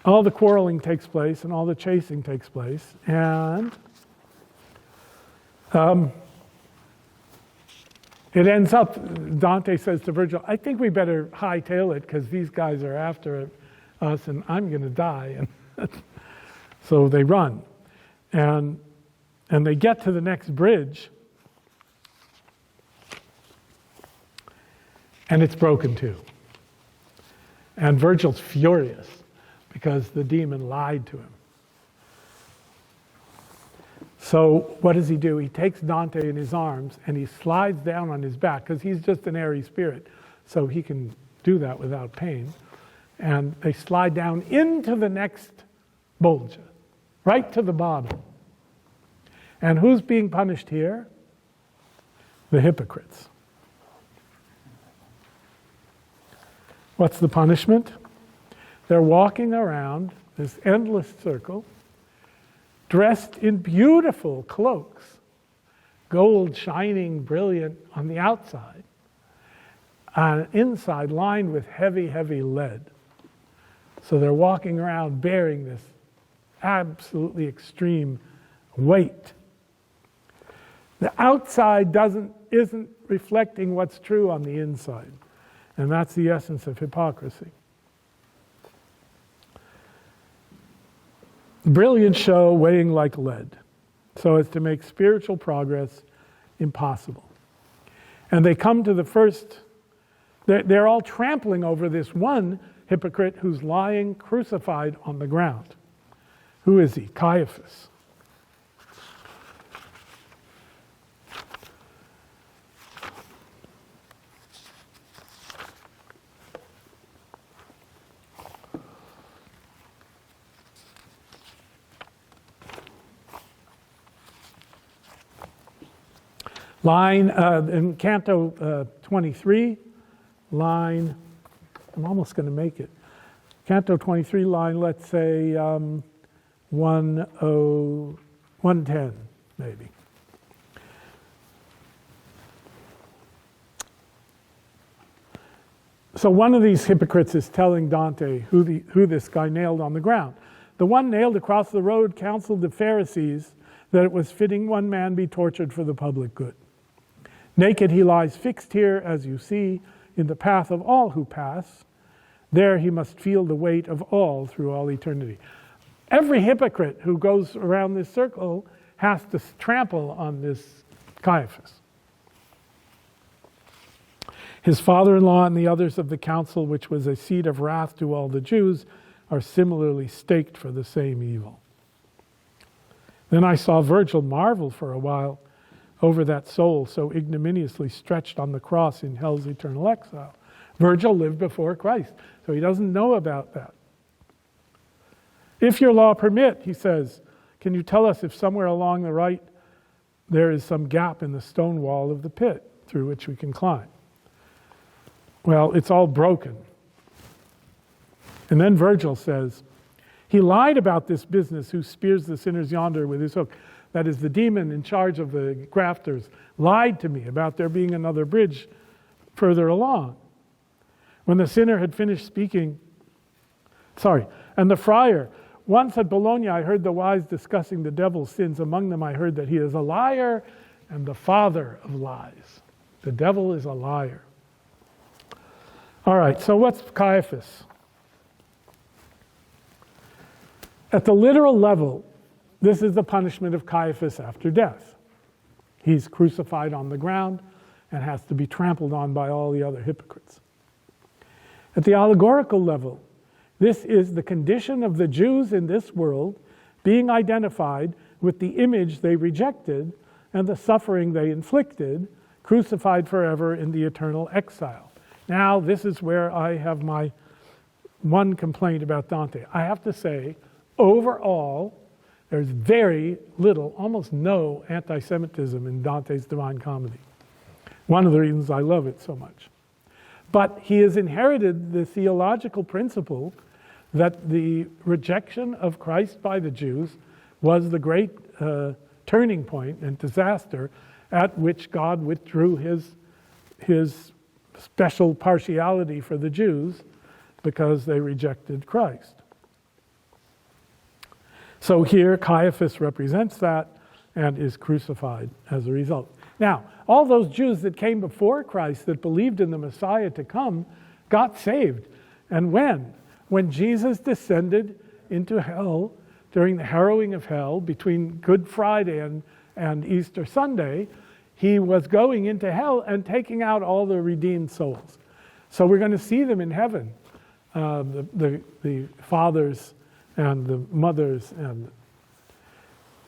all the quarreling takes place and all the chasing takes place. And it ends up, Dante says to Virgil, I think we better hightail it because these guys are after us and I'm going to die. And so they run. And they get to the next bridge. And it's broken too. And Virgil's furious because the demon lied to him. So what does he do? He takes Dante in his arms and he slides down on his back because he's just an airy spirit, so he can do that without pain. And they slide down into the next bolgia, right to the bottom. And who's being punished here? The hypocrites. What's the punishment? They're walking around this endless circle, dressed in beautiful cloaks, gold shining brilliant on the outside, and inside lined with heavy, heavy lead. So they're walking around bearing this absolutely extreme weight. The outside isn't reflecting what's true on the inside. And that's the essence of hypocrisy. Brilliant show weighing like lead, so as to make spiritual progress impossible. And they come to the first, they're all trampling over this one hypocrite who's lying crucified on the ground. Who is he? Caiaphas. Line in Canto 23, line, I'm almost going to make it. Canto 23, line, let's say 110, maybe. So one of these hypocrites is telling Dante who this guy nailed on the ground. The one nailed across the road counseled the Pharisees that it was fitting one man be tortured for the public good. Naked he lies fixed here, as you see, in the path of all who pass. There he must feel the weight of all through all eternity. Every hypocrite who goes around this circle has to trample on this Caiaphas. His father-in-law and the others of the council, which was a seat of wrath to all the Jews, are similarly staked for the same evil. Then I saw Virgil marvel for a while over that soul so ignominiously stretched on the cross in hell's eternal exile. Virgil lived before Christ, so he doesn't know about that. If your law permit, he says, can you tell us if somewhere along the right there is some gap in the stone wall of the pit through which we can climb? Well, it's all broken. And then Virgil says, he lied about this business who spears the sinners yonder with his hook. That is, the demon in charge of the grafters lied to me about there being another bridge further along. When the sinner had finished speaking, and the friar, once at Bologna I heard the wise discussing the devil's sins. Among them I heard that he is a liar and the father of lies. The devil is a liar. All right, so what's Caiaphas? At the literal level, this is the punishment of Caiaphas after death. He's crucified on the ground and has to be trampled on by all the other hypocrites. At the allegorical level, this is the condition of the Jews in this world being identified with the image they rejected and the suffering they inflicted, crucified forever in the eternal exile. Now, this is where I have my one complaint about Dante. I have to say, overall, there's very little, almost no anti-Semitism in Dante's Divine Comedy. One of the reasons I love it so much. But he has inherited the theological principle that the rejection of Christ by the Jews was the great turning point and disaster at which God withdrew his special partiality for the Jews because they rejected Christ. So here Caiaphas represents that and is crucified as a result. Now, all those Jews that came before Christ that believed in the Messiah to come got saved. And when? When Jesus descended into hell during the harrowing of hell between Good Friday and Easter Sunday, he was going into hell and taking out all the redeemed souls. So we're going to see them in heaven, the fathers and the mothers. And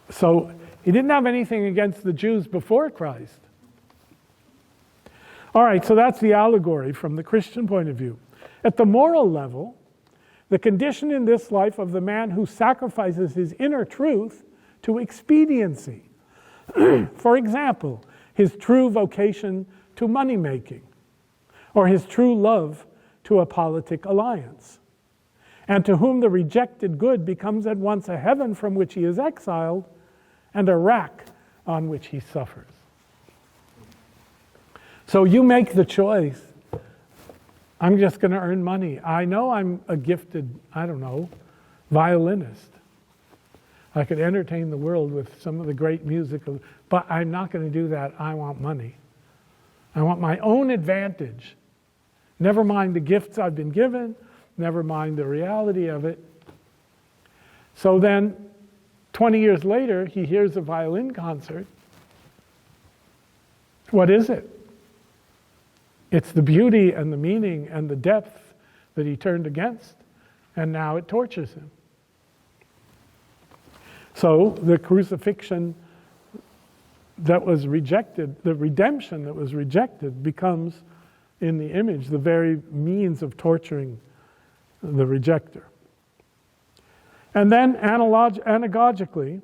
so he didn't have anything against the Jews before Christ. All right, so that's the allegory from the Christian point of view. At the moral level, the condition in this life of the man who sacrifices his inner truth to expediency. For example, his true vocation to money-making, or his true love to a politic alliance, and to whom the rejected good becomes at once a heaven from which he is exiled and a rack on which he suffers. So you make the choice. I'm just going to earn money. I know I'm a gifted, violinist. I could entertain the world with some of the great music, but I'm not going to do that. I want money. I want my own advantage. Never mind the gifts I've been given, never mind the reality of it. So then, 20 years later, he hears a violin concert. What is it? It's the beauty and the meaning and the depth that he turned against, and now it tortures him. So the crucifixion that was rejected, the redemption that was rejected, becomes, in the image, the very means of torturing the rejecter. And then, anagogically,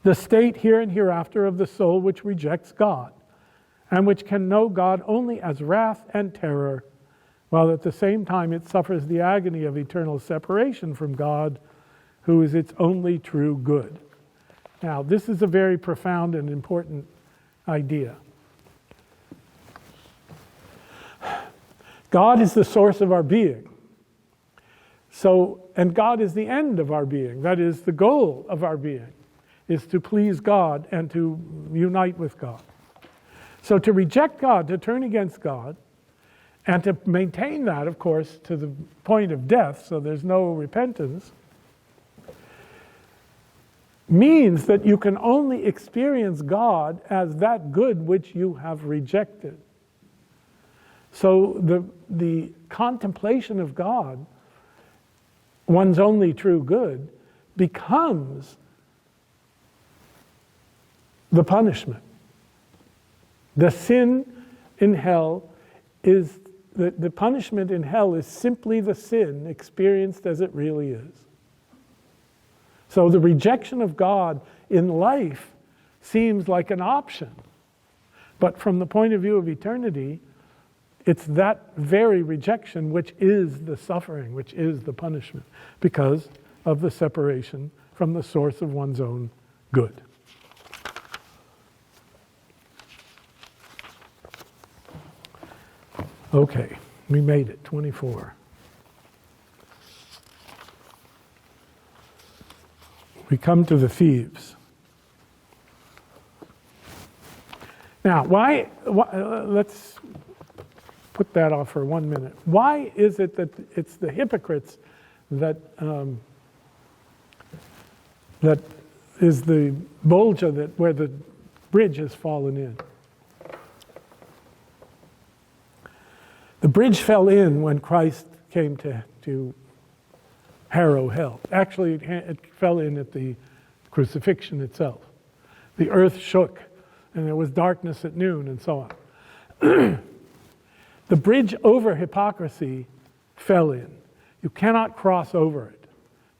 the state here and hereafter of the soul which rejects God, and which can know God only as wrath and terror, while at the same time it suffers the agony of eternal separation from God, who is its only true good. Now, this is a very profound and important idea. God is the source of our being. And God is the end of our being. That is, the goal of our being is to please God and to unite with God. So to reject God, to turn against God, and to maintain that, of course, to the point of death, so there's no repentance, means that you can only experience God as that good which you have rejected. So the contemplation of God, one's only true good, becomes the punishment. The sin in hell is, the punishment in hell is simply the sin experienced as it really is. So the rejection of God in life seems like an option. But from the point of view of eternity, it's that very rejection which is the suffering, which is the punishment, because of the separation from the source of one's own good. Okay, we made it, 24. We come to the thieves. Now, let's put that off for 1 minute. Why is it that it's the hypocrites that is the bolgia, that where the bridge has fallen in. The bridge fell in when Christ came to harrow hell. Actually, it fell in at the crucifixion itself. The earth shook, and there was darkness at noon, and so on. The bridge over hypocrisy fell in. You cannot cross over it.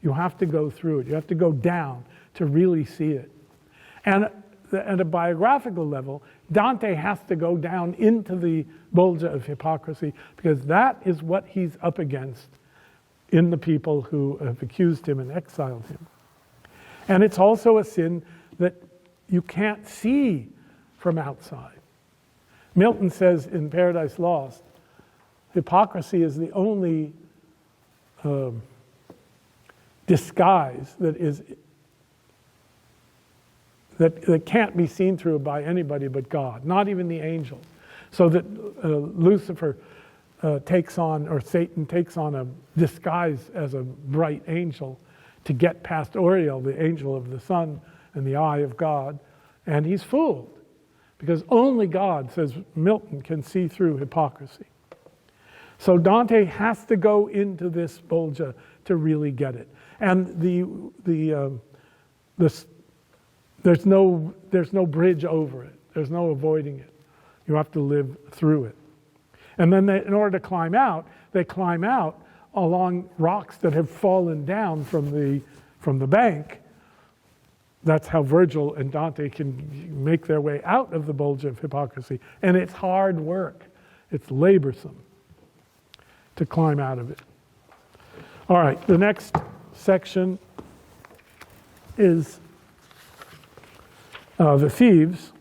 You have to go through it. You have to go down to really see it. And at a biographical level, Dante has to go down into the bolgia of hypocrisy because that is what he's up against in the people who have accused him and exiled him. And it's also a sin that you can't see from outside. Milton says in Paradise Lost, hypocrisy is the only disguise that can't be seen through by anybody but God, not even the angels. So that Lucifer takes on, or Satan takes on a disguise as a bright angel to get past Uriel, the angel of the sun and the eye of God, and he's fooled. Because only God, says Milton, can see through hypocrisy. So Dante has to go into this bolgia to really get it. And there's no bridge over it. There's no avoiding it. You have to live through it. And then in order to climb out, they climb out along rocks that have fallen down from the bank. That's how Virgil and Dante can make their way out of the bolgia of hypocrisy. And it's hard work. It's laborsome to climb out of it. All right, the next section is the thieves.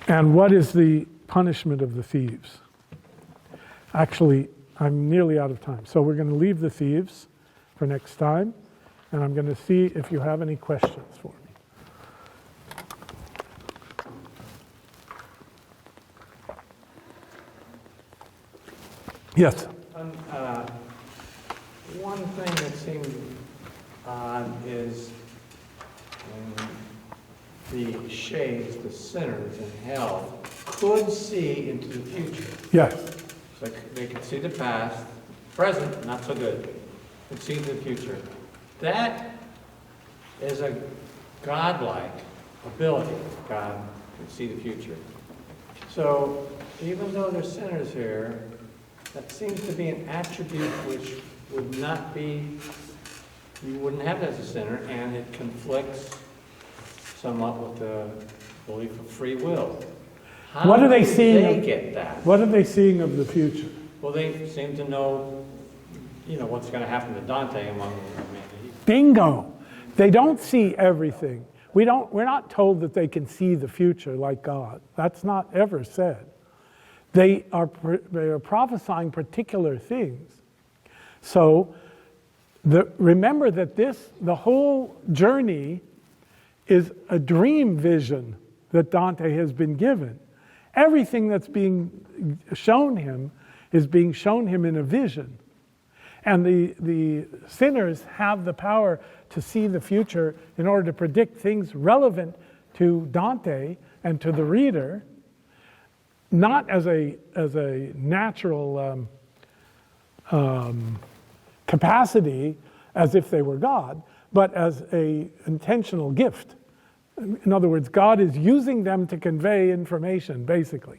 And what is the punishment of the thieves? Actually, I'm nearly out of time. So we're going to leave the thieves for next time. And I'm going to see if you have any questions for me. Yes? One thing that seemed odd is the shades, the sinners in hell, could see into the future. Yes. So they could see the past, present, not so good, could see the future. That is a godlike ability. God can see the future. So even though there's sinners here, that seems to be an attribute which would not be, you wouldn't have it as a sinner, and it conflicts somewhat with the belief of free will. How What are they do seeing? They get that? What are they seeing of the future? Well, they seem to know, what's going to happen to Dante among them. Bingo! They don't see everything. We're not told that they can see the future like God. That's not ever said. They are prophesying particular things. So remember that the whole journey is a dream vision that Dante has been given. Everything that's being shown him is being shown him in a vision. And the sinners have the power to see the future in order to predict things relevant to Dante and to the reader, not as a natural capacity as if they were God, but as an intentional gift. In other words, God is using them to convey information, basically.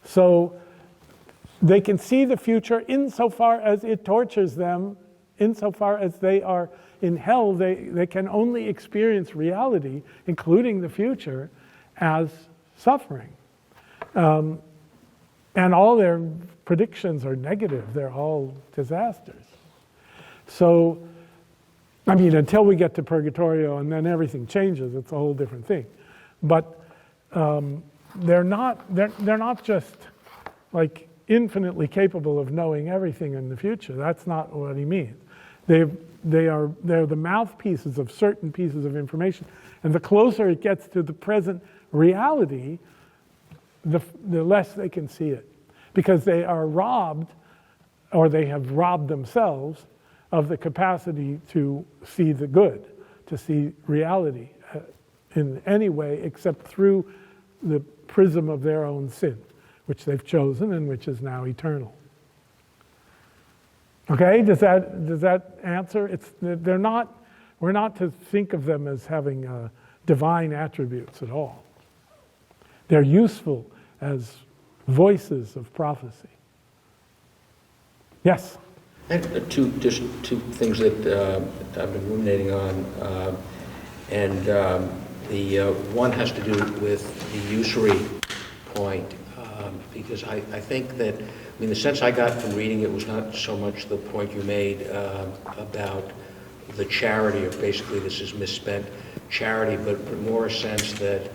So they can see the future insofar as it tortures them, insofar as they are in hell, they can only experience reality, including the future, as suffering. And all their predictions are negative. They're all disasters. So, until we get to Purgatorio and then everything changes, it's a whole different thing. But they're not just like infinitely capable of knowing everything in the future. That's not what he means. They're the mouthpieces of certain pieces of information, and the closer it gets to the present reality, the less they can see it, because they are robbed, or they have robbed themselves of the capacity to see the good, to see reality in any way except through the prism of their own sin, which they've chosen and which is now eternal. Okay, does that answer? We're not to think of them as having divine attributes at all. They're useful as voices of prophecy. Yes? I have two things that I've been ruminating on, and the one has to do with the usury point, because I think that, the sense I got from reading it was not so much the point you made about the charity, or basically this is misspent charity, but more a sense that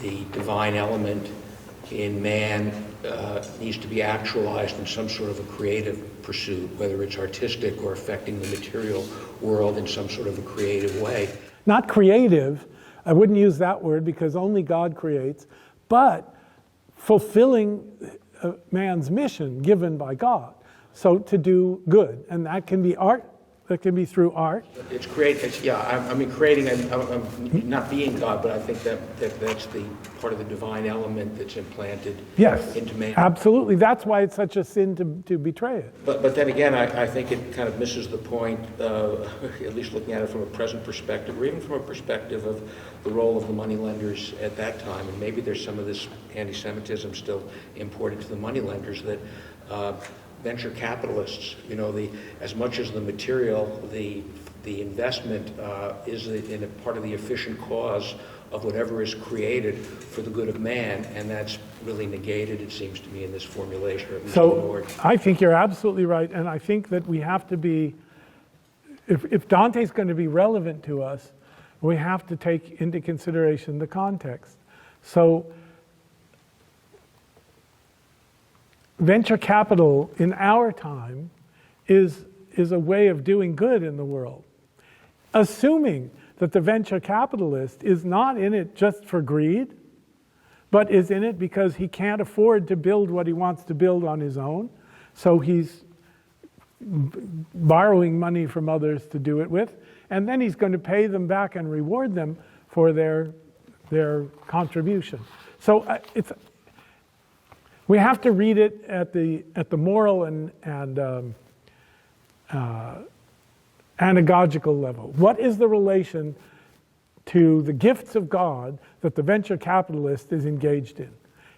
the divine element in man needs to be actualized in some sort of a creative pursuit, whether it's artistic or affecting the material world in some sort of a creative way. Not creative, I wouldn't use that word because only God creates, but fulfilling man's mission given by God. So to do good, and that can be art, that can be through art. It's creating, creating, I'm not being God, but I think that's the part of the divine element that's implanted into man. Absolutely. That's why it's such a sin to betray it. But then again, I think it kind of misses the point, at least looking at it from a present perspective, or even from a perspective of the role of the moneylenders at that time. And maybe there's some of this anti-Semitism still imported to the moneylenders that venture capitalists, as much as the material, the investment is in a part of the efficient cause of whatever is created for the good of man, and that's really negated, it seems to me, in this formulation, or at least ignored. I think you're absolutely right, and I think that we have to be, if Dante's going to be relevant to us, we have to take into consideration the context. So venture capital in our time is a way of doing good in the world, assuming that the venture capitalist is not in it just for greed, but is in it because he can't afford to build what he wants to build on his own. So he's borrowing money from others to do it with, and then he's going to pay them back and reward them for their contribution. So we have to read it at the moral and anagogical level. What is the relation to the gifts of God that the venture capitalist is engaged in?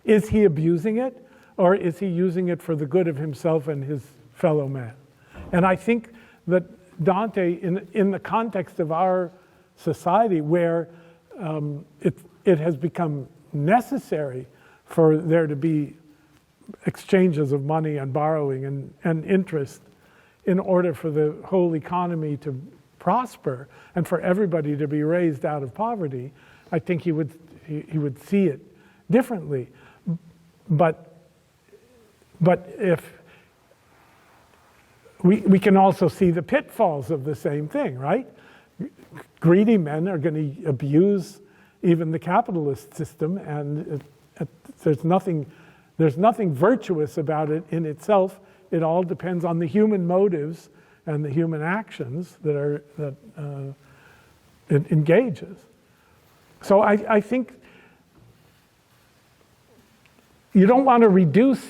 Is he abusing it, or is he using it for the good of himself and his fellow man? And I think that Dante, in the context of our society, where it has become necessary for there to be exchanges of money and borrowing and interest in order for the whole economy to prosper and for everybody to be raised out of poverty, I think he would see it differently. But if we can also see the pitfalls of the same thing, right? Greedy men are going to abuse even the capitalist system, and there's nothing virtuous about it in itself. It all depends on the human motives and the human actions that it engages. So I think you don't want to reduce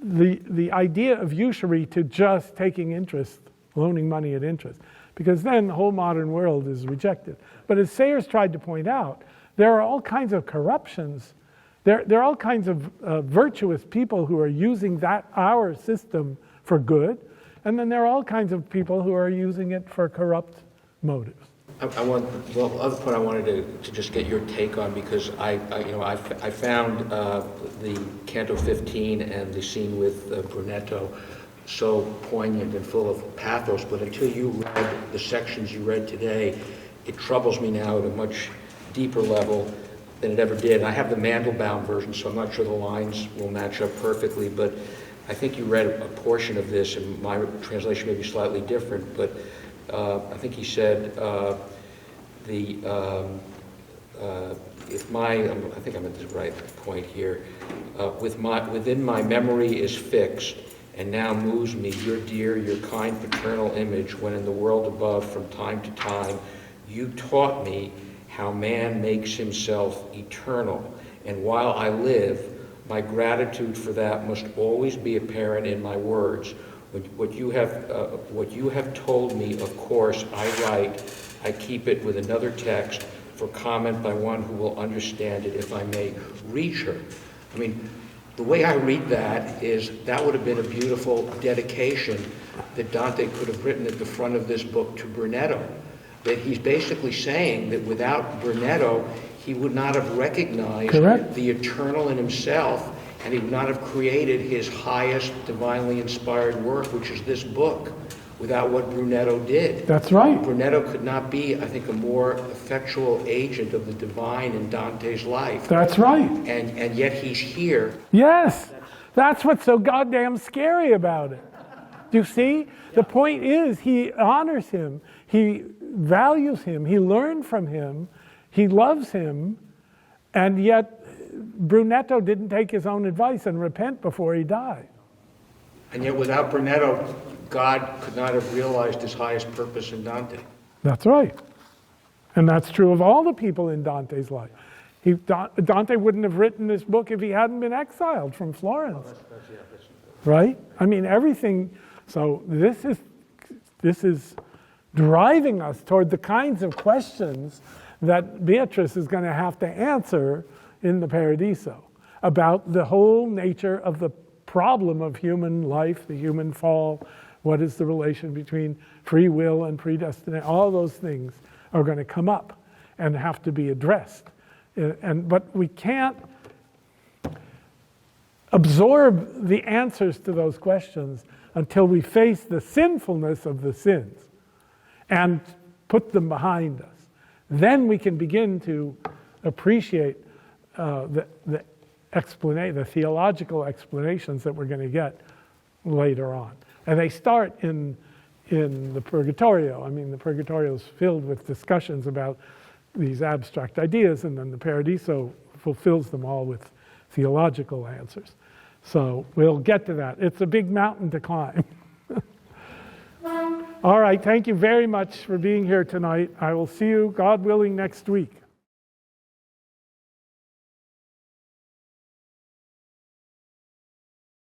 the idea of usury to just taking interest, loaning money at interest, because then the whole modern world is rejected. But as Sayers tried to point out, there are all kinds of corruptions. There are all kinds of virtuous people who are using our system for good, and then there are all kinds of people who are using it for corrupt motives. The other point I wanted to just get your take on, because I found the Canto 15 and the scene with Brunetto so poignant and full of pathos, but until you read the sections you read today, it troubles me now at a much deeper level than it ever did. And I have the Mandelbaum version, so I'm not sure the lines will match up perfectly, but I think you read a portion of this, and my translation may be slightly different, but I think he said, I think I'm at the right point here. Within my memory is fixed, and now moves me your dear, your kind paternal image, when in the world above, from time to time, you taught me how man makes himself eternal. And while I live, my gratitude for that must always be apparent in my words. What you have told me, of course, I write. I keep it with another text for comment by one who will understand it, if I may read her. I mean, the way I read that is that would have been a beautiful dedication that Dante could have written at the front of this book to Brunetto. That he's basically saying that without Brunetto, he would not have recognized Correct. the eternal in himself, and he would not have created his highest divinely inspired work, which is this book, without what Brunetto did. That's right. Brunetto could not be, I think, a more effectual agent of the divine in Dante's life. That's right. And yet he's here. Yes, that's what's so goddamn scary about it. Do you see? The point is he honors him, he values him, he learned from him, he loves him, and yet Brunetto didn't take his own advice and repent before he died. And yet without Brunetto, God could not have realized his highest purpose in Dante. That's right. And that's true of all the people in Dante's life. Dante wouldn't have written this book if he hadn't been exiled from Florence. Right? I mean, everything. So this is driving us toward the kinds of questions that Beatrice is going to have to answer in the Paradiso about the whole nature of the problem of human life, the human fall. What is the relation between free will and predestination? All those things are going to come up and have to be addressed. But we can't absorb the answers to those questions until we face the sinfulness of the sins and put them behind us. Then we can begin to appreciate the theological explanations that we're going to get later on. And they start in the Purgatorio. I mean, the Purgatorio is filled with discussions about these abstract ideas, and then the Paradiso fulfills them all with theological answers. So we'll get to that. It's a big mountain to climb. All right, thank you very much for being here tonight. I will see you, God willing, next week.